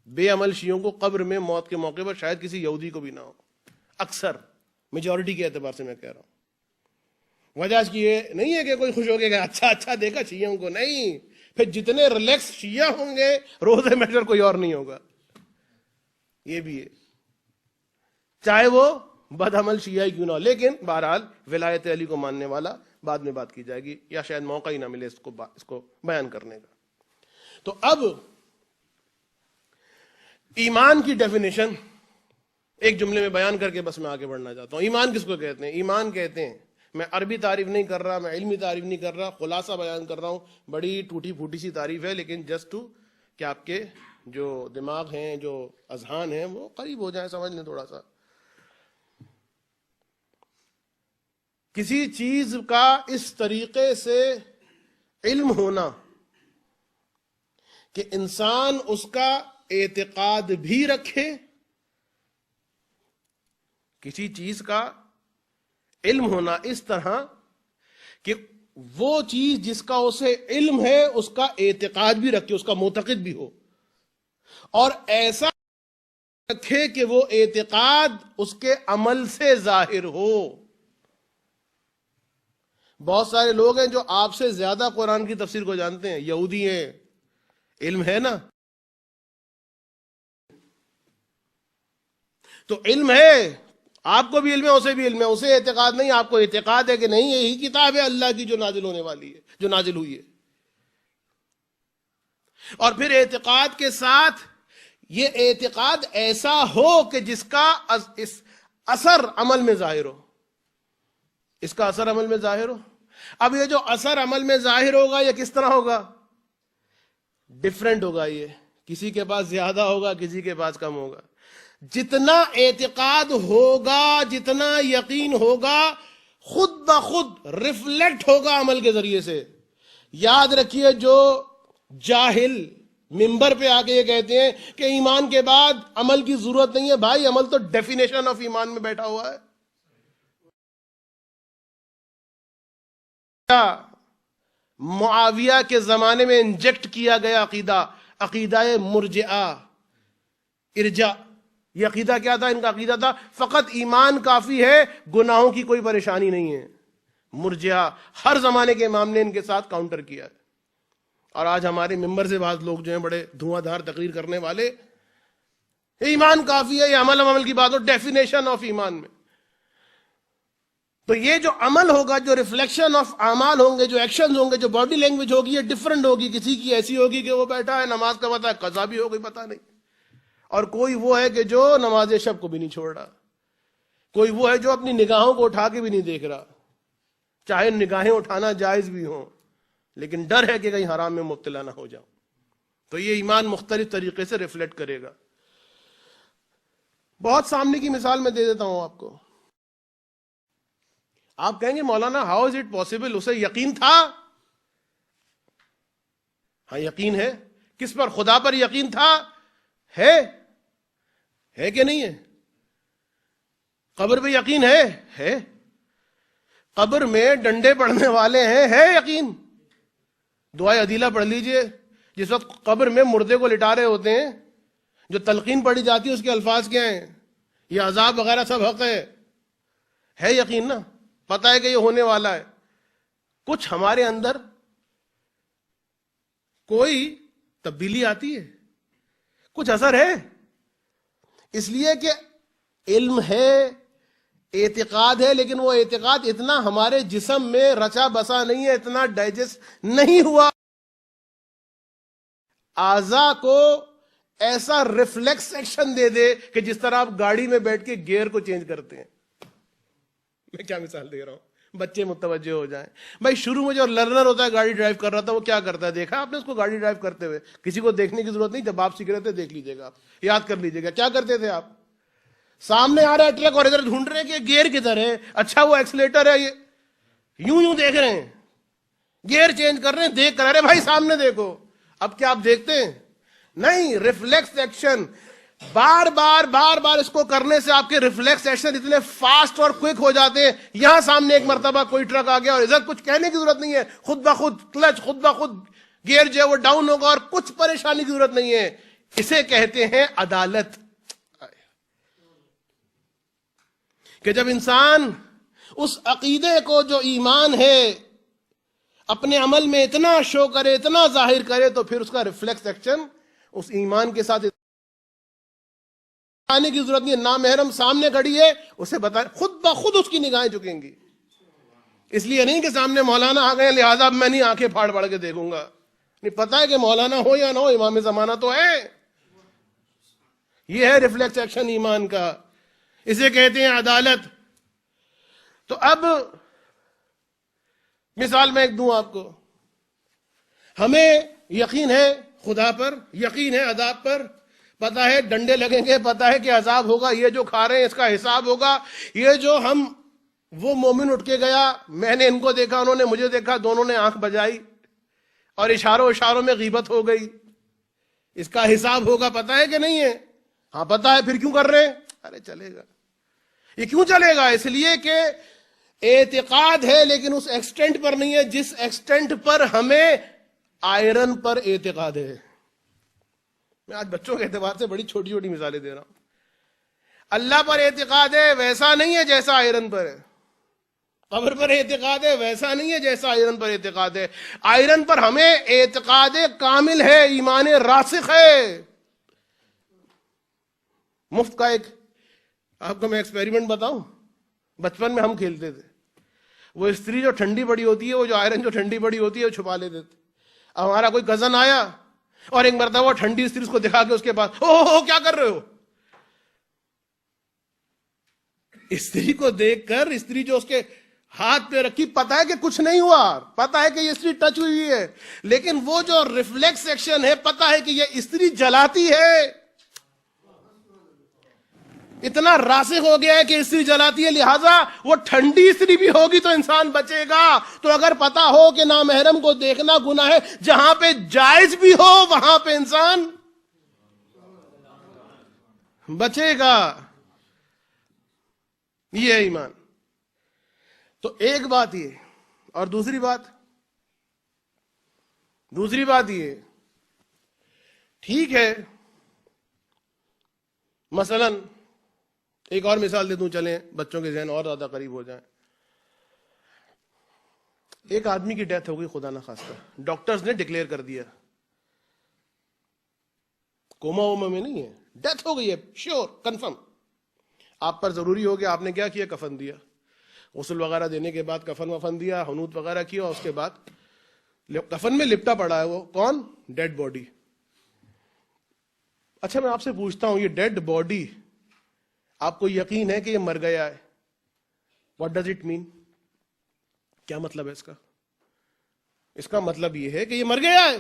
بے عمل شیعوں کو قبر میں موت کے موقع پر، شاید کسی یہودی کو بھی نہ ہو، اکثر میجورٹی کے اعتبار سے میں کہہ رہا ہوں۔ وجہ اس کی یہ نہیں ہے کہ کوئی خوش ہو کے گیا اچھا دیکھا شیعوں کو، نہیں، پھر جتنے ریلیکس شیعہ ہوں گے روز محشر کوئی اور نہیں ہوگا۔ یہ بھی ہے، چاہے وہ بد عمل شیعہ ہی کیوں نہ ہو، لیکن بہرحال ولایت علی کو ماننے والا، بعد میں بات کی جائے گی، یا شاید موقع ہی نہ ملے اس کو بیان کرنے کا۔ تو اب ایمان کی ڈیفینیشن ایک جملے میں بیان کر کے بس میں آگے بڑھنا چاہتا ہوں۔ ایمان کس کو کہتے ہیں؟ ایمان کہتے ہیں، میں عربی تعریف نہیں کر رہا، میں علمی تعریف نہیں کر رہا، خلاصہ بیان کر رہا ہوں، بڑی ٹوٹی پھوٹی سی تعریف ہے، لیکن جسٹ ٹو کہ آپ کے جو دماغ ہیں، جو اذہان ہیں، وہ قریب ہو جائیں، سمجھ لیں تھوڑا سا۔ کسی چیز کا اس طریقے سے علم ہونا کہ انسان اس کا اعتقاد بھی رکھے، کسی چیز کا علم ہونا اس طرح کہ وہ چیز جس کا اسے علم ہے اس کا اعتقاد بھی رکھے، اس کا معتقد بھی ہو، اور ایسا رکھے کہ وہ اعتقاد اس کے عمل سے ظاہر ہو۔ بہت سارے لوگ ہیں جو آپ سے زیادہ قرآن کی تفسیر کو جانتے ہیں، یہودی ہیں، علم ہے نا، تو علم ہے، آپ کو بھی علم ہے، اسے بھی علم ہے، اسے اعتقاد نہیں، آپ کو اعتقاد ہے کہ نہیں یہی کتاب ہے اللہ کی جو نازل ہونے والی ہے، جو نازل ہوئی ہے۔ اور پھر اعتقاد کے ساتھ یہ اعتقاد ایسا ہو کہ جس کا اثر عمل میں ظاہر ہو، اس کا اثر عمل میں ظاہر ہو۔ اب یہ جو اثر عمل میں ظاہر ہوگا یہ کس طرح ہوگا؟ ڈیفرنٹ ہوگا، یہ کسی کے پاس زیادہ ہوگا، کسی کے پاس کم ہوگا۔ جتنا اعتقاد ہوگا، جتنا یقین ہوگا، خود بخود ریفلیکٹ ہوگا عمل کے ذریعے سے. یاد رکھیے جو جاہل منبر پہ آ کے یہ کہتے ہیں کہ ایمان کے بعد عمل کی ضرورت نہیں ہے، بھائی عمل تو ڈیفینیشن آف ایمان میں بیٹھا ہوا ہے. معاویہ کے زمانے میں انجیکٹ کیا گیا عقیدہ مرجئہ ارجاء. یہ عقیدہ کیا تھا؟ ان کا عقیدہ تھا فقط ایمان کافی ہے، گناہوں کی کوئی پریشانی نہیں ہے. مرجئہ ہر زمانے کے امام نے ان کے ساتھ کاؤنٹر کیا ہے. اور آج ہمارے ممبر سے بعض لوگ جو ہیں بڑے دھواں دھار تقریر کرنے والے، ایمان کافی ہے، یہ عمل کی بات ہو، ڈیفینیشن آف ایمان میں. تو یہ جو عمل ہوگا، جو ریفلیکشن آف اعمال ہوں گے، جو ایکشنز ہوں گے، جو باڈی لینگویج ہوگی، یہ ڈیفرنٹ ہوگی. کسی کی ایسی ہوگی کہ وہ بیٹھا ہے نماز کا پتہ ہے، قضا بھی ہو گئی پتہ نہیں. اور کوئی وہ ہے کہ جو نماز شب کو بھی نہیں چھوڑ رہا. کوئی وہ ہے جو اپنی نگاہوں کو اٹھا کے بھی نہیں دیکھ رہا، چاہے نگاہیں اٹھانا جائز بھی ہوں، لیکن ڈر ہے کہ کہیں حرام میں مبتلا نہ ہو جاؤ. تو یہ ایمان مختلف طریقے سے ریفلیکٹ کرے گا. بہت سامنے کی مثال میں دے دیتا ہوں آپ کو. آپ کہیں گے مولانا ہاؤ از اٹ پاسبل، اسے یقین تھا؟ ہاں یقین ہے. کس پر؟ خدا پر یقین تھا. ہے کہ نہیں ہے؟ قبر پہ یقین ہے. قبر میں ڈنڈے پڑنے والے ہیں، ہے یقین. دعائے عدیلہ پڑھ لیجئے. جس وقت قبر میں مردے کو لٹا رہے ہوتے ہیں، جو تلقین پڑھی جاتی ہے اس کے الفاظ کیا ہیں؟ یہ عذاب وغیرہ سب حق ہے یقین نا؟ پتا ہے کہ یہ ہونے والا ہے. کچھ ہمارے اندر کوئی تبدیلی آتی ہے، کچھ اثر ہے. اس لیے کہ علم ہے، اعتقاد ہے، لیکن وہ اعتقاد اتنا ہمارے جسم میں رچا بسا نہیں ہے، اتنا ڈائجسٹ نہیں ہوا. اعضاء کو ایسا ریفلیکس ایکشن دے دے کہ جس طرح آپ گاڑی میں بیٹھ کے گیئر کو چینج کرتے ہیں. میں کیا مثال دے رہا ہوں، بچے متوجہ ہو جائیں. بھائی شروع میں جو لرنر ہوتا ہے، گاڑی ڈرائیو کر رہا تھا، وہ کیا کرتا ہے؟ دیکھا آپ نے اس کو گاڑی ڈرائیو کرتے ہوئے؟ کسی کو دیکھنے کی ضرورت نہیں. جب آپ سیکھ رہے تھے دیکھ لیجیے گا، آپ یاد کر لیجیے گا. کیا کرتے تھے آپ؟ سامنے آ رہا ہے ٹرک اور ادھر ڈھونڈ رہے ہیں کہ گیئر کدھر ہے، اچھا وہ ایکسیلیٹر ہے، یہ یوں دیکھ رہے ہیں، گیئر چینج کر رہے ہیں، دیکھ کر ارے بھائی سامنے دیکھو. اب کیا آپ دیکھتے ہیں؟ نہیں. ریفلیکس ایکشن بار بار اس کو کرنے سے آپ کے ریفلیکس ایکشن اتنے فاسٹ اور کوئک ہو جاتے ہیں. یہاں سامنے ایک مرتبہ کوئی ٹرک آ گیا اور ادھر کچھ کہنے کی ضرورت نہیں ہے، خود بخود کلچ، خود بخود گیئر جو ہے وہ ڈاؤن ہوگا اور کچھ پریشانی کی ضرورت نہیں ہے. اسے کہتے ہیں عدالت. کہ جب انسان اس عقیدے کو جو ایمان ہے اپنے عمل میں اتنا شو کرے، اتنا ظاہر کرے، تو پھر اس کا ریفلیکس ایکشن اس ایمان کے ساتھ آنے کی ضرورت نہیں ہے. نامحرم سامنے کھڑی ہے، اسے بتا، خود بخود اس کی نگاہیں جھکیں گی. اس لیے نہیں کہ سامنے مولانا آ گئے لہذا میں نہیں آنکھیں پھاڑ پھاڑ کے دیکھوں گا. نہیں، پتا ہے کہ مولانا ہو یا نہ ہو، امام زمانہ تو ہے. یہ ہے ریفلیکس ایکشن ایمان کا. اسے کہتے ہیں عدالت. تو اب مثال میں ایک دوں آپ کو. ہمیں یقین ہے خدا پر، یقین ہے عذاب پر، پتا ہے ڈنڈے لگیں گے، پتا ہے کہ عذاب ہوگا، یہ جو کھا رہے ہیں اس کا حساب ہوگا. یہ جو وہ مومن اٹھ کے گیا، میں نے ان کو دیکھا، انہوں نے مجھے دیکھا، دونوں نے آنکھ بجائی اور اشاروں میں غیبت ہو گئی، اس کا حساب ہوگا. پتا ہے کہ نہیں ہے؟ ہاں پتا ہے. پھر کیوں کر رہے ہیں؟ ارے چلے گا. یہ کیوں چلے گا؟ اس لیے کہ اعتقاد ہے، لیکن اس ایکسٹینٹ پر نہیں ہے جس ایکسٹینٹ پر ہمیں آئرن پر اعتقاد ہے. میں آج بچوں کے اعتبار سے بڑی چھوٹی چھوٹی مثالیں دے رہا ہوں. اللہ پر اعتقاد ہے، ویسا نہیں ہے جیسا آئرن پر ہے. قبر پر اعتقاد ہے، ویسا نہیں ہے جیسا آئرن پر اعتقاد ہے. آئرن پر ہمیں اعتقاد کامل ہے، ایمان راسخ ہے. مفت کا ایک آپ کو میں ایکسپیریمنٹ بتاؤں. بچپن میں ہم کھیلتے تھے، وہ استری جو ٹھنڈی پڑی ہوتی ہے، وہ جو آئرن جو ٹھنڈی پڑی ہوتی ہے وہ چھپا لیتے تھے. اب ہمارا کوئی کزن آیا اور ایک مرتبہ وہ ٹھنڈی استری اس کو دکھا کے اس کے پاس، او کیا کر رہے ہو؟ استری کو دیکھ کر استری جو اس کے ہاتھ پہ رکھی، پتا ہے کہ کچھ نہیں ہوا، پتا ہے کہ یہ استری ٹچ ہوئی ہے، لیکن وہ جو ریفلیکس ایکشن ہے، پتا ہے کہ یہ استری جلاتی ہے. اتنا راسخ ہو گیا ہے کہ استری جلاتی ہے، لہٰذا وہ ٹھنڈی استری بھی ہوگی تو انسان بچے گا۔ تو اگر پتا ہو کہ نامحرم کو دیکھنا گناہ ہے، جہاں پہ جائز بھی ہو وہاں پہ انسان بچے گا۔ یہ ہے ایمان۔ تو ایک بات یہ، اور دوسری بات یہ، ٹھیک ہے، مثلا ایک اور مثال دے دوں، چلیں بچوں کے ذہن اور زیادہ قریب ہو جائیں۔ ایک آدمی کی ڈیتھ ہو گئی خدا نخواستہ، ڈاکٹرز نے ڈکلیئر کر دیا، کوما ووما میں نہیں ہے، ڈیتھ ہو گئی ہے، شیور کنفرم۔ آپ پر ضروری ہو گیا، آپ نے کیا کیا؟ کفن دیا، غسل وغیرہ دینے کے بعد کفن وفن دیا، حنوت وغیرہ کیا، اس کے بعد کفن میں لپٹا پڑا ہے وہ کون؟ Dead body. اچھا میں آپ سے پوچھتا ہوں، یہ ڈیڈ باڈی آپ کو یقین ہے کہ یہ مر گیا ہے؟ What does it mean? کیا مطلب ہے اس کا؟ اس کا مطلب یہ ہے کہ یہ مر گیا ہے۔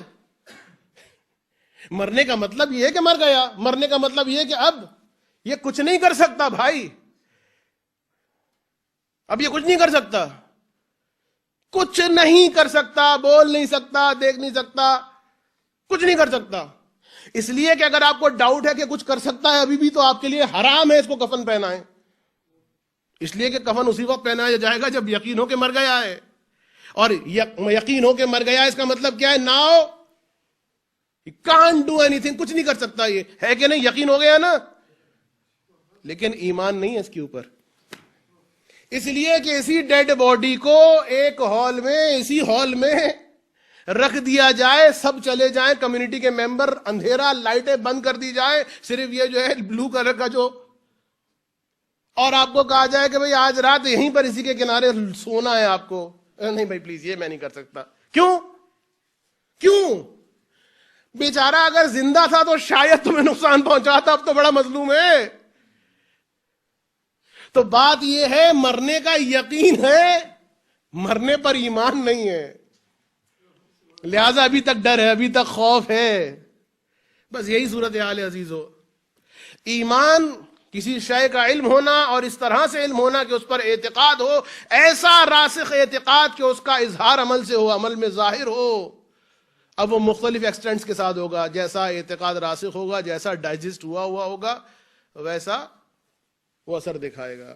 مرنے کا مطلب یہ ہے کہ مر گیا، مرنے کا مطلب یہ ہے کہ اب یہ کچھ نہیں کر سکتا بھائی، اب یہ کچھ نہیں کر سکتا، کچھ نہیں کر سکتا، بول نہیں سکتا، دیکھ نہیں سکتا، کچھ نہیں کر سکتا۔ اس لیے کہ اگر آپ کو ڈاؤٹ ہے کہ کچھ کر سکتا ہے ابھی بھی، تو آپ کے لیے حرام ہے اس کو کفن پہنائیں، اس لیے کہ کفن اسی وقت پہنایا جائے گا جب یقین ہو کہ مر گیا ہے۔ اور یقین ہو کہ مر گیا ہے اس کا مطلب کیا ہے؟ Now he can't do anything، کچھ نہیں کر سکتا، یہ ہے کہ نہیں؟ یقین ہو گیا نا، لیکن ایمان نہیں ہے اس کے اوپر۔ اس لیے کہ اسی ڈیڈ باڈی کو ایک ہال میں، اسی ہال میں رکھ دیا جائے، سب چلے جائیں، کمیونٹی کے ممبر، اندھیرا، لائٹیں بند کر دی جائیں، صرف یہ جو ہے بلو کلر کا جو، اور آپ کو کہا جائے کہ بھئی آج رات یہیں پر اسی کے کنارے سونا ہے آپ کو۔ نہیں بھائی پلیز، یہ میں نہیں کر سکتا۔ کیوں؟ بیچارہ اگر زندہ تھا تو شاید تمہیں نقصان پہنچاتا، اب تو بڑا مظلوم ہے۔ تو بات یہ ہے، مرنے کا یقین ہے، مرنے پر ایمان نہیں ہے، لہذا ابھی تک ڈر ہے، ابھی تک خوف ہے۔ بس یہی صورتحال ہے عزیزو۔ ایمان کسی شے کا علم ہونا، اور اس طرح سے علم ہونا کہ اس پر اعتقاد ہو، ایسا راسخ اعتقاد کہ اس کا اظہار عمل سے ہو، عمل میں ظاہر ہو۔ اب وہ مختلف ایکسٹینٹس کے ساتھ ہوگا، جیسا اعتقاد راسخ ہوگا، جیسا ڈائجسٹ ہوا ہوگا، ویسا وہ اثر دکھائے گا۔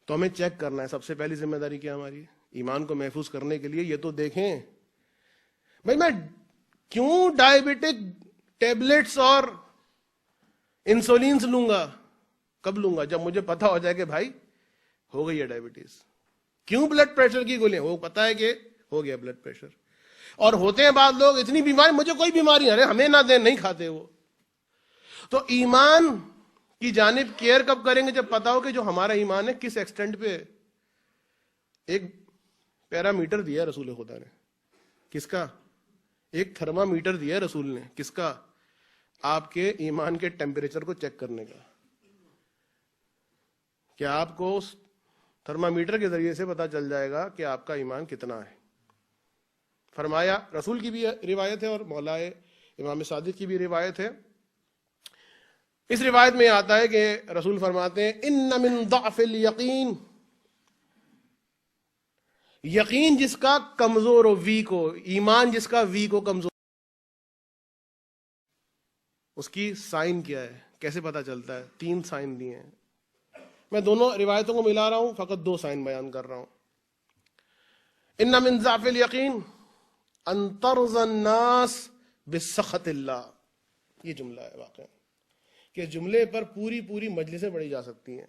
تو ہمیں چیک کرنا ہے، سب سے پہلی ذمہ داری کیا ہماری؟ ایمان کو محفوظ کرنے کے لیے یہ تو دیکھیں بھائی میں کیوں ڈائبٹک ٹیبلٹس اور انسولینز لوں گا؟ کب لوں گا؟ جب مجھے پتا ہو جائے کہ بھائی ہو گئی ہے ڈائبٹیز۔ کیوں بلڈ پریشر کی گولیاں؟ وہ پتا ہے کہ ہو گیا بلڈ پریشر۔ اور ہوتے ہیں بعض لوگ اتنی بیماری، مجھے کوئی بیماری ارے ہمیں نہ دیں، نہیں کھاتے وہ۔ تو ایمان کی جانب کیئر کب کریں گے؟ جب پتا ہو کہ جو ہمارا ایمان ہے کس ایکسٹینٹ پہ۔ ایک پیرامیٹر دیا رسول خدا نے، کس کا؟ ایک تھرمامیٹر دیا رسول نے، کس کا؟ آپ کے ایمان کے ٹیمپریچر کو چیک کرنے کا۔ کیا آپ کو اس تھرمامیٹر کے ذریعے سے پتا چل جائے گا کہ آپ کا ایمان کتنا ہے؟ فرمایا، رسول کی بھی روایت ہے اور مولا امام صادق کی بھی روایت ہے۔ اس روایت میں آتا ہے کہ رسول فرماتے ہیں، ان من ضعف الیقین، یقین جس کا کمزور ہو، ویک ہو، ایمان جس کا ویک ہو، کمزور، اس کی سائن کیا ہے؟ کیسے پتا چلتا ہے؟ 3 سائن دیے ہیں، میں دونوں روایتوں کو ملا رہا ہوں، فقط 2 سائن بیان کر رہا ہوں۔ ان من ضعف الیقین ان ترضى الناس بسخط اللہ، یہ جملہ ہے واقعا، کہ جملے پر پوری مجلسیں پڑھی جا سکتی ہیں۔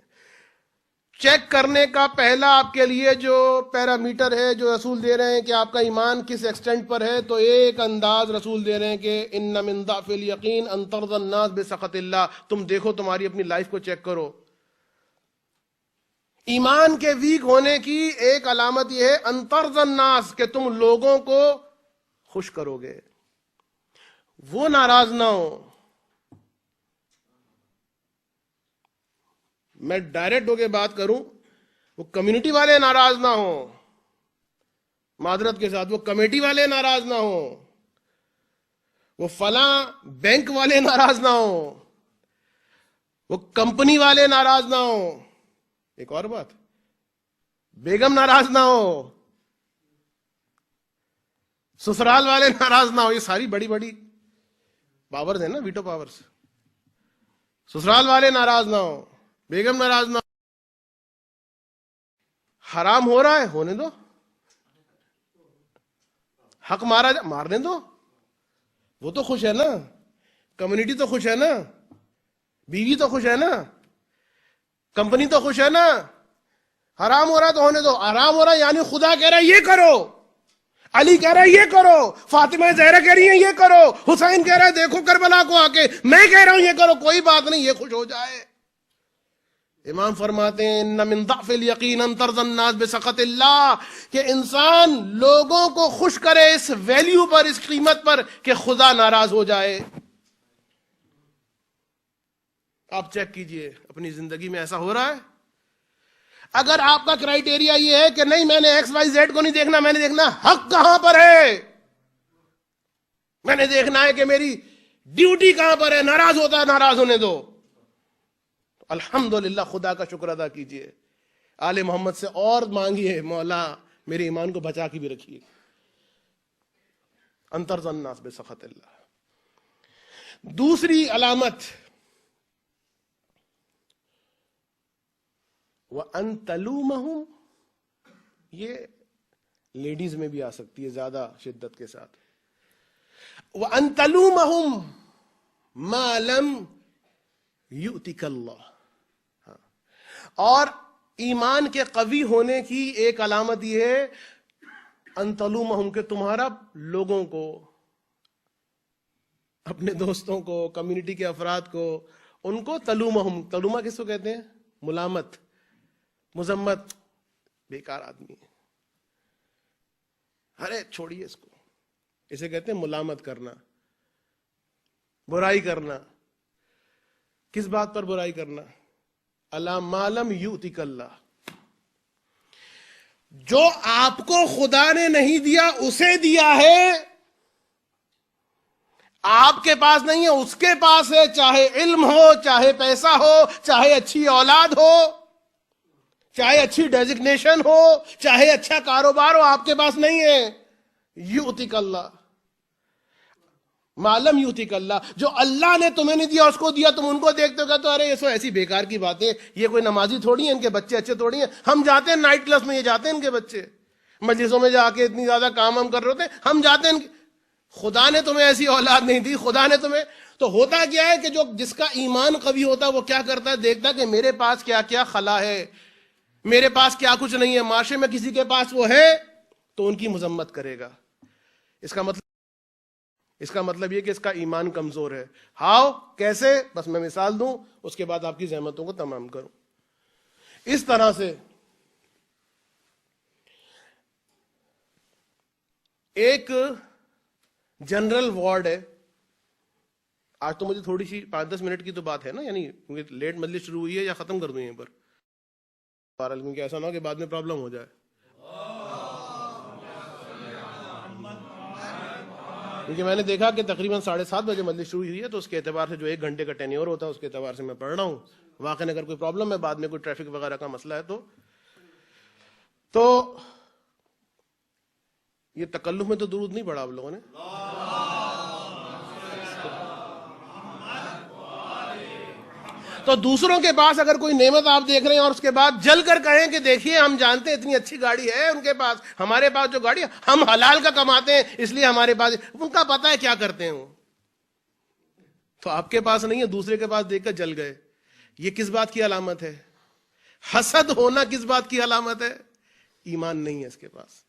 چیک کرنے کا پہلا آپ کے لیے جو پیرامیٹر ہے، جو رسول دے رہے ہیں کہ آپ کا ایمان کس ایکسٹینٹ پر ہے، تو ایک انداز رسول دے رہے ہیں کہ ان من ضعف الیقین ان ترضى الناس بسخط اللہ۔ تم دیکھو، تمہاری اپنی لائف کو چیک کرو۔ ایمان کے ویک ہونے کی ایک علامت یہ ہے ان ترضى الناس، کہ تم لوگوں کو خوش کرو گے، وہ ناراض نہ ہو۔ میں ڈائریکٹ ہو کے بات کروں، وہ کمیونٹی والے ناراض نہ ہوں، معذرت کے ساتھ وہ کمیٹی والے ناراض نہ ہوں، وہ فلاں بینک والے ناراض نہ ہوں، وہ کمپنی والے ناراض نہ ہو. ایک اور بات, بیگم ناراض نہ ہو, سسرال والے ناراض نہ ہو. یہ ساری بڑی بڑی پاورز ہیں نا, ویٹو پاورز. سسرال والے ناراض نہ ہو, بیگم ناراض نہ ہو. حرام ہو رہا ہے, ہونے دو. حق مارنے دو, وہ تو خوش ہے نا, کمیونٹی تو خوش ہے نا, بیوی تو خوش ہے نا, کمپنی تو خوش ہے نا. حرام ہو رہا ہے تو ہونے دو. حرام ہو رہا ہے یعنی خدا کہہ رہا ہے یہ کرو, علی کہہ رہا ہے یہ کرو, فاطمہ زہرا کہہ رہی ہیں یہ کرو, حسین کہہ رہا ہے دیکھو کربلا کو آ کے, میں کہہ رہا ہوں یہ کرو, کوئی بات نہیں, یہ خوش ہو جائے. امام فرماتے ہیں ان من ضعف الیقین ان ترضی الناس بسخط اللہ, کہ انسان لوگوں کو خوش کرے اس ویلیو پر, اس قیمت پر کہ خدا ناراض ہو جائے. آپ چیک کیجئے اپنی زندگی میں ایسا ہو رہا ہے؟ اگر آپ کا کرائیٹیریا یہ ہے کہ نہیں میں نے ایکس وائی زیڈ کو نہیں دیکھنا, میں نے دیکھنا حق کہاں پر ہے, میں نے دیکھنا ہے کہ میری ڈیوٹی کہاں پر ہے, ناراض ہوتا ہے ناراض ہونے دو. الحمدللہ خدا کا شکر ادا کیجئے, آل محمد سے اور مانگیے مولا میرے ایمان کو بچا کے بھی رکھیے. انتر الناس بسخط اللہ. دوسری علامت وَأَن تَلُومَهُمْ, یہ لیڈیز میں بھی آ سکتی ہے زیادہ شدت کے ساتھ. وَأَن تَلُومَهُمْ مَا لَمْ يُؤْتِكَ اللَّهُ. اور ایمان کے قوی ہونے کی ایک علامت یہ ہے ان تلومہم, کہ تمہارا لوگوں کو, اپنے دوستوں کو, کمیونٹی کے افراد کو, ان کو تلومہم. تلومہ کس کو کہتے ہیں؟ ملامت, مذمت, بیکار آدمی ہے, ارے چھوڑیے اس کو, اسے کہتے ہیں ملامت کرنا, برائی کرنا. کس بات پر برائی کرنا؟ الا ما لم یؤتک اللہ, جو آپ کو خدا نے نہیں دیا اسے دیا ہے, آپ کے پاس نہیں ہے اس کے پاس ہے, چاہے علم ہو, چاہے پیسہ ہو, چاہے اچھی اولاد ہو, چاہے اچھی ڈیزگنیشن ہو, چاہے اچھا کاروبار ہو, آپ کے پاس نہیں ہے. یؤتک اللہ معلوم یؤتک اللہ, جو اللہ نے تمہیں نہیں دیا اس کو دیا. تم ان کو دیکھتے ہو کہ تو ارے یہ سو ایسی بیکار کی باتیں, یہ کوئی نمازی تھوڑی ہیں, ان کے بچے اچھے تھوڑی ہیں. ہم جاتے ہیں نائٹ کلب میں, یہ جاتے ہیں ان کے بچے مجلسوں میں جا کے اتنی زیادہ کام ہم کر رہے ہوتے ہیں, ہم جاتے ہیں. خدا نے تمہیں ایسی اولاد نہیں دی, خدا نے تمہیں. تو ہوتا کیا ہے کہ جس کا ایمان قوی ہوتا ہے وہ کیا کرتا ہے, دیکھتا کہ میرے پاس کیا کیا خلا ہے, میرے پاس کیا کچھ نہیں ہے. معاشرے میں کسی کے پاس وہ ہے تو ان کی مذمت کرے گا. اس کا مطلب یہ کہ اس کا ایمان کمزور ہے. ہاؤ, کیسے؟ بس میں مثال دوں, اس کے بعد آپ کی زحمتوں کو تمام کروں. اس طرح سے ایک جنرل وارڈ ہے. آج تو مجھے تھوڑی سی 5-10 منٹ کی تو بات ہے نا, یعنی کیونکہ لیٹ مجلس شروع ہوئی ہے, یا ختم کر دوں یہیں پر, کیونکہ ایسا نہ ہو کہ بعد میں پرابلم ہو جائے. کیونکہ میں نے دیکھا کہ تقریباً 7:30 بجے مجلس شروع ہوئی ہے, تو اس کے اعتبار سے جو 1 گھنٹے کا ٹینیور ہوتا ہے اس کے اعتبار سے میں پڑھ رہا ہوں. واقعی اگر کوئی پرابلم ہے, بعد میں کوئی ٹریفک وغیرہ کا مسئلہ ہے تو یہ تکلف میں تو درود نہیں پڑھا آپ لوگوں نے. تو دوسروں کے پاس اگر کوئی نعمت آپ دیکھ رہے ہیں اور اس کے بعد جل کر کہیں کہ دیکھیے ہم جانتے ہیں اتنی اچھی گاڑی ہے ان کے پاس, ہمارے پاس جو گاڑی ہے ہم حلال کا کماتے ہیں اس لیے ہمارے پاس, ان کا پتہ ہے کیا کرتے ہیں وہ, تو آپ کے پاس نہیں ہے, دوسرے کے پاس دیکھ کر جل گئے. یہ کس بات کی علامت ہے؟ حسد ہونا کس بات کی علامت ہے؟ ایمان نہیں ہے اس کے پاس.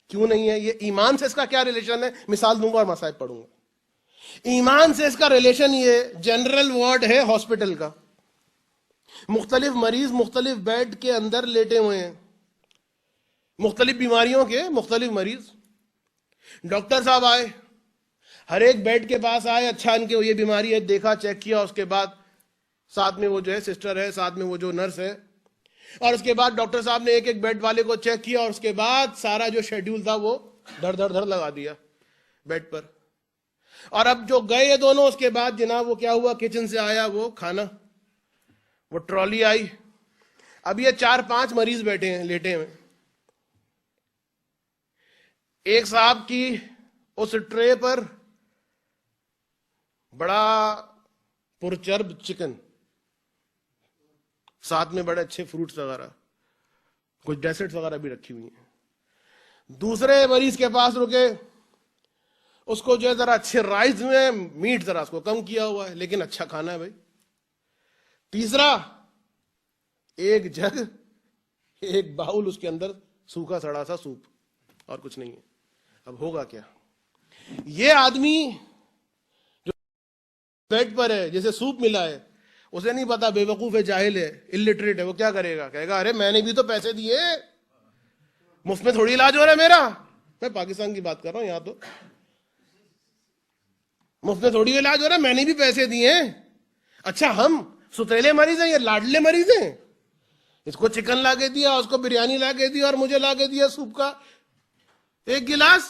کیوں نہیں ہے؟ یہ ایمان سے اس کا کیا ریلیشن ہے؟ مثال دوں گا اور مسائل پڑھوں گا. ایمان سے اس کا ریلیشن یہ, جنرل وارڈ ہے ہاسپٹل کا, مختلف مریض مختلف بیڈ کے اندر لیٹے ہوئے ہیں, مختلف بیماریوں کے مختلف مریض. ڈاکٹر صاحب آئے, ہر ایک بیڈ کے پاس آئے, اچھا ان کے یہ بیماری ہے دیکھا, چیک کیا, اس کے بعد ساتھ میں وہ جو ہے سسٹر ہے, ساتھ میں وہ جو نرس ہے, اور اس کے بعد ڈاکٹر صاحب نے ایک ایک بیڈ والے کو چیک کیا, اور اس کے بعد سارا جو شیڈیول تھا وہ دھڑ دھڑ دھڑ لگا دیا بیڈ پر. اور اب جو گئے یہ دونوں، اس کے بعد جناب وہ کیا ہوا، کچن سے آیا وہ کھانا، وہ ٹرالی آئی، اب یہ 4-5 مریض بیٹھے ہیں لیٹے ہوئے. ایک صاحب کی اس ٹرے پر بڑا پرچرب چکن، ساتھ میں بڑے اچھے فروٹس وغیرہ، کچھ ڈیسرٹس وغیرہ بھی رکھی ہوئی ہیں. دوسرے مریض کے پاس رکے، اس کو جو ہے ذرا اچھے رائس میں میٹ ذرا اس کو کم کیا ہوا ہے، لیکن اچھا کھانا ہے بھائی. تیسرا ایک جگ، ایک باؤل، اس کے اندر سوکھا سڑا سا سوپ اور کچھ نہیں ہے. اب ہوگا کیا؟ یہ آدمی جو بیڈ پر ہے، جیسے سوپ ملا ہے، اسے نہیں پتا، بے وقوف ہے، جاہل ہے، الٹریٹ ہے، وہ کیا کرے گا؟ کہے گا ارے میں نے بھی تو پیسے دیے، مفت میں تھوڑی علاج ہو رہا ہے میرا. میں پاکستان کی بات کر رہا ہوں، یہاں تو مفت میں تھوڑی علاج ہو رہا ہے، میں نے بھی پیسے دیے. اچھا ہم ستیلے مریض ہیں، یہ لاڈلے مریض ہیں. اس کو چکن لا کے دیا، اس کو بریانی لا کے دیا، اور مجھے لا کے دیا سوپ کا ایک گلاس.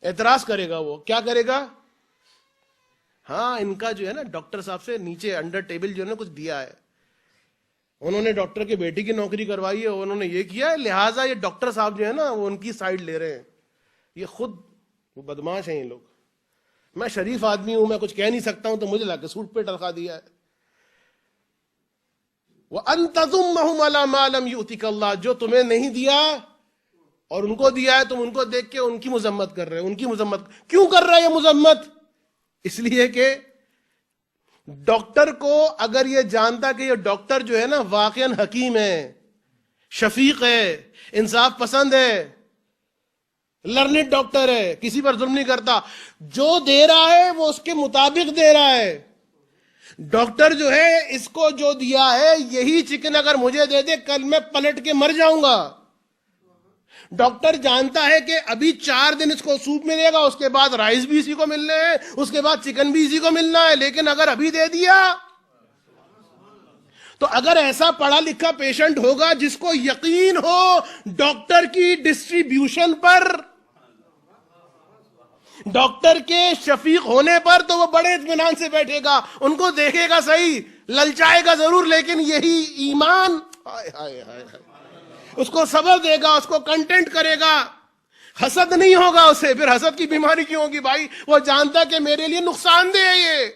اعتراض کرے گا، وہ کیا کرے گا؟ ہاں ان کا جو ہے نا ڈاکٹر صاحب سے نیچے انڈر ٹیبل جو ہے نا کچھ دیا ہے، انہوں نے ڈاکٹر کی بیٹی کی نوکری کروائی ہے، انہوں نے یہ کیا ہے، لہٰذا یہ ڈاکٹر صاحب جو ہے نا وہ ان کی سائیڈ لے رہے ہیں. یہ خود وہ بدماش ہیں یہ لوگ. میں شریف آدمی ہوں، میں کچھ کہہ نہیں سکتا ہوں، تو مجھے لا کے سوٹ پہ ٹلقا دیا ہے. وَأَن تَضُمَّهُمْ عَلَى مَا لَمْ يُؤْتِكَ اللَّهُ، جو تمہیں نہیں دیا اور ان کو دیا ہے، تم ان کو دیکھ کے ان کی مذمت کر رہے ہو. ان کی مذمت کیوں کر رہا ہے یہ مذمت؟ اس لیے کہ ڈاکٹر کو اگر یہ جانتا کہ یہ ڈاکٹر جو ہے نا واقعاً حکیم ہے، شفیق ہے، انصاف پسند ہے، لرنڈ ڈاکٹر ہے، کسی پر ظلم نہیں کرتا، جو دے رہا ہے وہ اس کے مطابق دے رہا ہے. ڈاکٹر جو ہے اس کو جو دیا ہے یہی چکن اگر مجھے دے دے، کل میں پلٹ کے مر جاؤں گا. ڈاکٹر جانتا ہے کہ ابھی 4 دن اس کو سوپ ملے گا، اس کے بعد رائس بھی اسی کو ملنے ہیں، اس کے بعد چکن بھی اسی کو ملنا ہے، لیکن اگر ابھی دے دیا تو اگر ایسا پڑھا لکھا پیشنٹ ہوگا جس کو یقین ہو ڈاکٹر کی ڈسٹریبیوشن پر، ڈاکٹر کے شفیق ہونے پر، تو وہ بڑے اطمینان سے بیٹھے گا، ان کو دیکھے گا صحیح، للچائے گا ضرور، لیکن یہی ایمان اس کو صبر دے گا، اس کو کنٹینٹ کرے گا. حسد نہیں ہوگا اسے. پھر حسد کی بیماری کیوں ہوگی بھائی؟ وہ جانتا کہ میرے لیے نقصان دہ ہے یہ.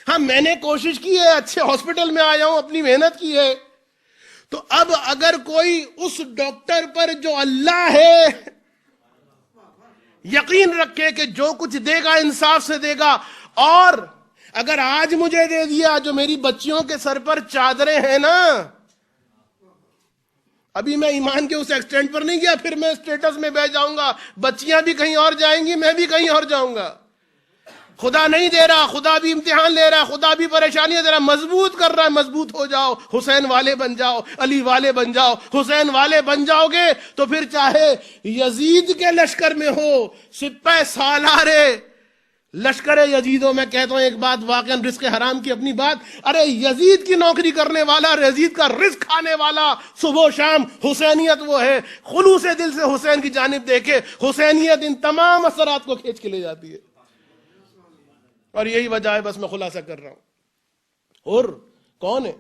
ہاں میں نے کوشش کی ہے، اچھے ہاسپٹل میں آیا ہوں، اپنی محنت کی ہے. تو اب اگر کوئی اس ڈاکٹر پر جو اللہ ہے یقین رکھے کہ جو کچھ دے گا انصاف سے دے گا، اور اگر آج مجھے دے دیا، جو میری بچیوں کے سر پر چادریں ہیں نا، ابھی میں ایمان کے اس ایکسٹینٹ پر نہیں گیا، پھر میں اسٹیٹس میں بیٹھ جاؤں گا، بچیاں بھی کہیں اور جائیں گی، میں بھی کہیں اور جاؤں گا. خدا نہیں دے رہا، خدا بھی امتحان لے رہا ہے، خدا بھی پریشانیاں دے رہا ہے، مضبوط کر رہا ہے. مضبوط ہو جاؤ، حسین والے بن جاؤ، علی والے بن جاؤ. حسین والے بن جاؤ گے تو پھر چاہے یزید کے لشکر میں ہو، سپہ سالارے لشکر یزید ہو. میں کہتا ہوں ایک بات، واقعا رزق حرام کی اپنی بات، ارے یزید کی نوکری کرنے والا، یزید کا رزق کھانے والا، صبح و شام حسینیت وہ ہے. خلوص دل سے حسین کی جانب دیکھے، حسینیت ان تمام اثرات کو کھینچ کے لے جاتی ہے. اور یہی وجہ ہے، بس میں خلاصہ کر رہا ہوں. حر کون ہے؟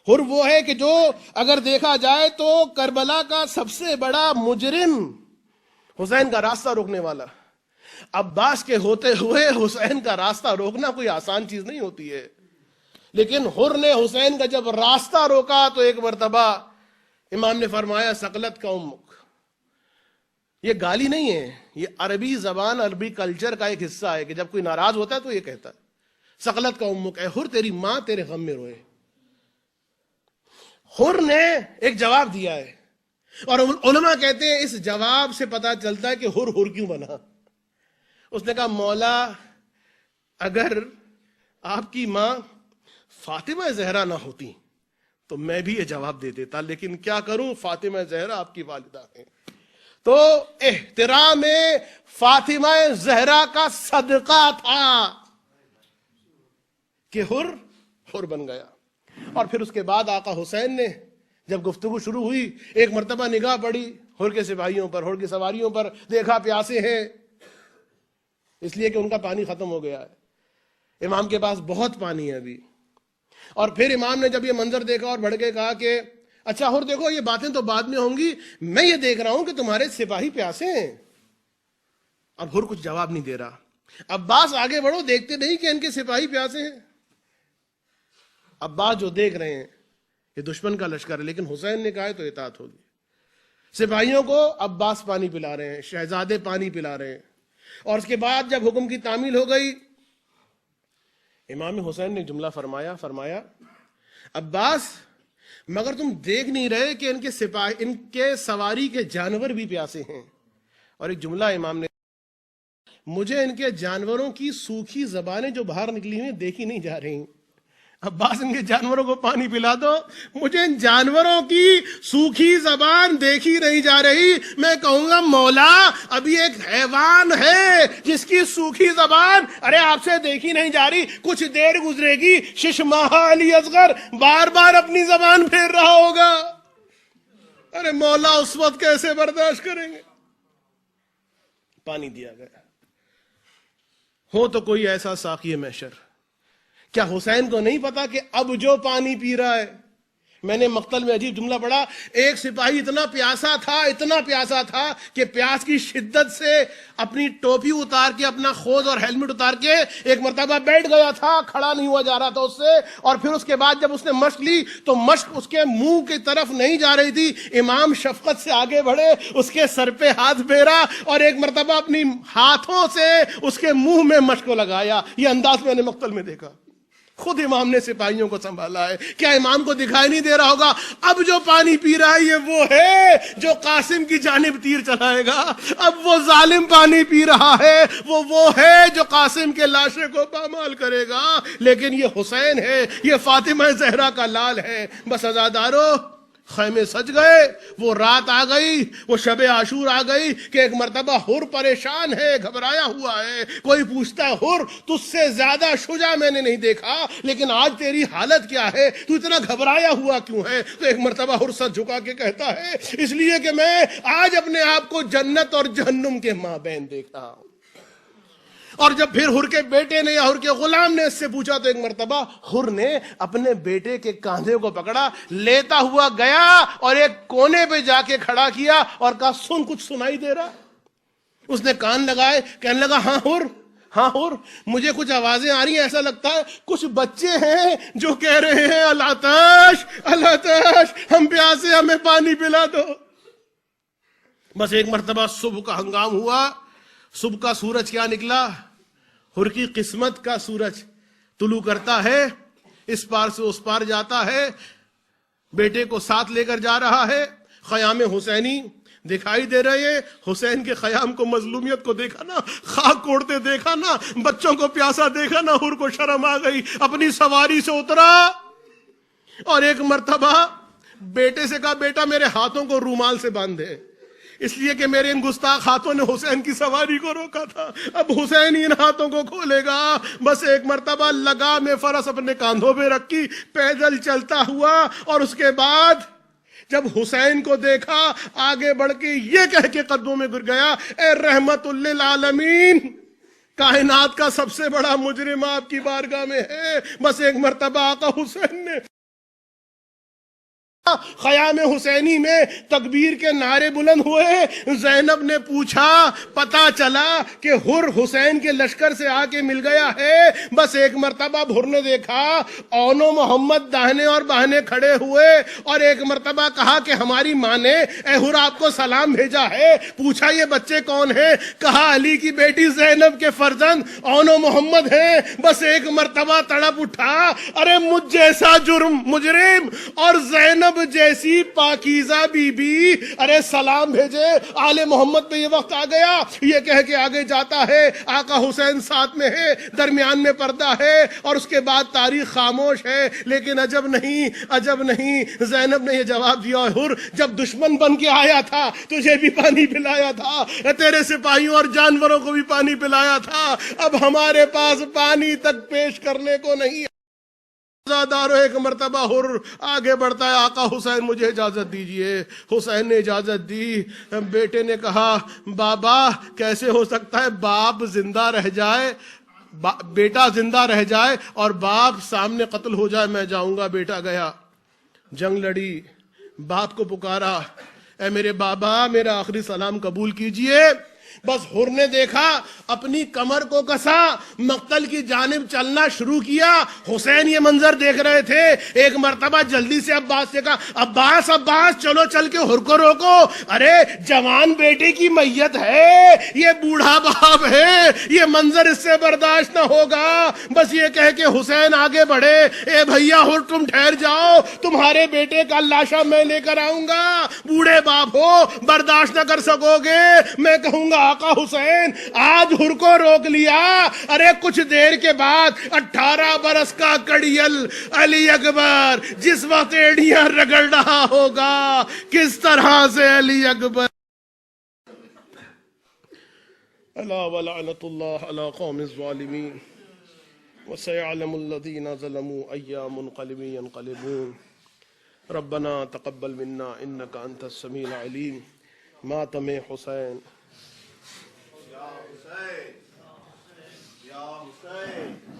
حر وہ ہے کہ جو اگر دیکھا جائے تو کربلا کا سب سے بڑا مجرم، حسین کا راستہ روکنے والا. عباس کے ہوتے ہوئے حسین کا راستہ روکنا کوئی آسان چیز نہیں ہوتی ہے، لیکن حر نے حسین کا جب راستہ روکا تو ایک مرتبہ امام نے فرمایا ثقلت کا امک. یہ گالی نہیں ہے، یہ عربی زبان، عربی کلچر کا ایک حصہ ہے کہ جب کوئی ناراض ہوتا ہے تو یہ کہتا ہے ثقلت کا امک، اے حر تیری ماں تیرے غم میں روئے. حر نے ایک جواب دیا ہے، اور علماء کہتے ہیں اس جواب سے پتا چلتا ہے کہ حر حر کیوں بنا. اس نے کہا مولا اگر آپ کی ماں فاطمہ زہرا نہ ہوتی تو میں بھی یہ جواب دے دیتا، لیکن کیا کروں، فاطمہ زہرا آپ کی والدہ ہیں. تو احترام فاطمہ زہرا کا صدقہ تھا کہ حر بن گیا. اور پھر اس کے بعد آقا حسین نے جب گفتگو شروع ہوئی، ایک مرتبہ نگاہ پڑی ہر کے سپاہیوں پر، ہر کی سواریوں پر دیکھا پیاسے ہیں، اس لیے کہ ان کا پانی ختم ہو گیا ہے، امام کے پاس بہت پانی ہے ابھی۔ اور پھر امام نے جب یہ منظر دیکھا اور بڑھ کے کہا کہ اچھا ہر دیکھو، یہ باتیں تو بعد میں ہوں گی، میں یہ دیکھ رہا ہوں کہ تمہارے سپاہی پیاسے ہیں۔ اب ہر کچھ جواب نہیں دے رہا۔ عباس آگے بڑھو، دیکھتے نہیں کہ ان کے سپاہی پیاسے ہیں؟ عباس جو دیکھ رہے ہیں یہ دشمن کا لشکر ہے، لیکن حسین نے کہا ہے تو اطاعت ہوگی۔ سپاہیوں کو عباس پانی پلا رہے ہیں، شہزادے پانی پلا رہے ہیں۔ اور اس کے بعد جب حکم کی تعمیل ہو گئی، امام حسین نے جملہ فرمایا عباس، مگر تم دیکھ نہیں رہے کہ ان کے سواری کے جانور بھی پیاسے ہیں؟ اور ایک جملہ امام نے، مجھے ان کے جانوروں کی سوکھی زبانیں جو باہر نکلی ہوئی دیکھی نہیں جا رہی۔ عباس ان کے جانوروں کو پانی پلا دو، مجھے ان جانوروں کی سوکھی زبان دیکھی نہیں جا رہی۔ میں کہوں گا مولا، ابھی ایک حیوان ہے جس کی سوکھی زبان ارے آپ سے دیکھی نہیں جا رہی، کچھ دیر گزرے گی ششماہ علی اصغر بار بار اپنی زبان پھیر رہا ہوگا، ارے مولا اس وقت کیسے برداشت کریں گے؟ پانی دیا گیا۔ ہو تو کوئی ایسا ساقی محشر، کیا حسین کو نہیں پتا کہ اب جو پانی پی رہا ہے؟ میں نے مقتل میں عجیب جملہ پڑھا، ایک سپاہی اتنا پیاسا تھا کہ پیاس کی شدت سے اپنی ٹوپی اتار کے، اپنا خوذ اور ہیلمٹ اتار کے ایک مرتبہ بیٹھ گیا تھا، کھڑا نہیں ہوا جا رہا تھا اس سے۔ اور پھر اس کے بعد جب اس نے مشق لی تو مشق اس کے منہ کی طرف نہیں جا رہی تھی۔ امام شفقت سے آگے بڑھے، اس کے سر پہ ہاتھ پھیرا اور ایک مرتبہ اپنی ہاتھوں سے اس کے منہ میں مشق کو لگایا۔ یہ انداز میں نے مقتل میں دیکھا۔ خود امام نے سپاہیوں کو سنبھالا ہے۔ کیا امام کو دکھائی نہیں دے رہا ہوگا اب جو پانی پی رہا ہے یہ وہ ہے جو قاسم کی جانب تیر چلائے گا؟ اب وہ ظالم پانی پی رہا ہے، وہ ہے جو قاسم کے لاشے کو پامال کرے گا۔ لیکن یہ حسین ہے، یہ فاطمہ زہرا کا لال ہے۔ بس عزادارو، خیمے سج گئے، وہ رات آ گئی، وہ شب عاشور آ گئی کہ ایک مرتبہ ہر پریشان ہے، گھبرایا ہوا ہے۔ کوئی پوچھتا ہے ہر تجھ سے زیادہ شجاع میں نے نہیں دیکھا، لیکن آج تیری حالت کیا ہے؟ تو اتنا گھبرایا ہوا کیوں ہے؟ تو ایک مرتبہ ہر سر جھکا کے کہتا ہے اس لیے کہ میں آج اپنے آپ کو جنت اور جہنم کے مابین دیکھ رہا ہوں۔ اور جب پھر ہر کے بیٹے نے یا ہر کے غلام نے اس سے پوچھا تو ایک مرتبہ ہر نے اپنے بیٹے کے کاندھے کو پکڑا، لیتا ہوا گیا اور ایک کونے پہ جا کے کھڑا کیا اور کہا سن، کچھ سنائی دے رہا؟ اس نے کان لگائے، کہنے لگا ہاں ہر، مجھے کچھ آوازیں آ رہی ہیں، ایسا لگتا ہے کچھ بچے ہیں جو کہہ رہے ہیں اللہ تاش ہم پیاسے، ہمیں پانی پلا دو۔ بس ایک مرتبہ صبح کا ہنگام ہوا، صبح کا سورج کیا نکلا؟ ہر کی قسمت کا سورج طلوع کرتا ہے، اس پار سے اس پار جاتا ہے، بیٹے کو ساتھ لے کر جا رہا ہے۔ خیام حسینی دکھائی دے رہے ہیں، حسین کے خیام کو، مظلومیت کو دیکھا نا، خاک کوڑتے دیکھا نا، بچوں کو پیاسا دیکھا نا، ہر کو شرم آ گئی، اپنی سواری سے اترا اور ایک مرتبہ بیٹے سے کہا بیٹا میرے ہاتھوں کو رومال سے باندھ دے، اس لیے کہ میرے ان گستاخ ہاتھوں نے حسین کی سواری کو روکا تھا، اب حسین ہی ان ہاتھوں کو کھولے گا۔ بس ایک مرتبہ لگام فرس اپنے کاندھوں پہ رکھی، پیدل چلتا ہوا، اور اس کے بعد جب حسین کو دیکھا آگے بڑھ کے یہ کہہ کے قدموں میں گر گیا، اے رحمت للعالمین، کائنات کا سب سے بڑا مجرم آپ کی بارگاہ میں ہے۔ بس ایک مرتبہ آقا حسین نے خیام حسینی میں تکبیر کے نعرے بلند ہوئے۔ زینب نے پوچھا، پتا چلا کہ ہر حسین کے لشکر سے آ کے مل گیا ہے۔ بس ایک مرتبہ ہر نے دیکھا اون و محمد داہنے اور باہنے کھڑے ہوئے، اور ایک مرتبہ کہا کہ ہماری ماں نے اے ہر آپ کو سلام بھیجا ہے۔ پوچھا یہ بچے کون ہیں؟ کہا علی کی بیٹی زینب کے فرزند اون و محمد ہیں۔ بس ایک مرتبہ تڑپ اٹھا، ارے مجھ جیسا مجرم اور زینب جیسی پاکیزہ بی بی، ارے سلام بھیجے، آل محمد پہ یہ وقت آ گیا۔ یہ کہہ کے آگے جاتا ہے، آقا حسین ساتھ میں ہے، درمیان میں پردہ ہے، اور اس کے بعد تاریخ خاموش ہے۔ لیکن عجب نہیں، زینب نے یہ جواب دیا، ہر جب دشمن بن کے آیا تھا تجھے بھی پانی پلایا تھا، تیرے سپاہیوں اور جانوروں کو بھی پانی پلایا تھا، اب ہمارے پاس پانی تک پیش کرنے کو نہیں دارو ایک مرتبہ ہر آگے بڑھتا ہے، آقا حسین مجھے اجازت دیجئے۔ حسین نے اجازت دی۔ بیٹے نے کہا بابا کیسے ہو سکتا ہے باپ زندہ رہ جائے، بیٹا زندہ رہ جائے اور باپ سامنے قتل ہو جائے، میں جاؤں گا۔ بیٹا گیا، جنگ لڑی، باپ کو پکارا، اے میرے بابا میرا آخری سلام قبول کیجئے۔ بس حر نے دیکھا، اپنی کمر کو کسا، مقتل کی جانب چلنا شروع کیا۔ حسین یہ منظر دیکھ رہے تھے۔ ایک مرتبہ جلدی سے عباس سے کہا عباس عباس چلو چل کے حر کو روکو، ارے جوان بیٹے کی میت ہے، یہ بوڑھا باپ ہے، یہ منظر اس سے برداشت نہ ہوگا۔ بس یہ کہہ کے حسین آگے بڑھے، اے بھیا حر تم ٹھہر جاؤ، تمہارے بیٹے کا لاشا میں لے کر آؤں گا۔ بوڑھے باپ ہو، برداشت نہ کر سکو گے، میں کہوں گا آقا حسین آج حر کو روک لیا، ارے کچھ دیر کے بعد 18 برس کا کڑیل علی اکبر جس وقت ایڑیاں رگڑ رہا ہوگا، کس طرح سے علی اکبر۔ الا ولعنت اللہ علی قوم الظالمین وسيعلم الذين ظلموا أي منقلب ينقلبون ربنا تقبل منا إنك أنت السميع العليم۔ ماتم حسین، یا حسین، یا حسین۔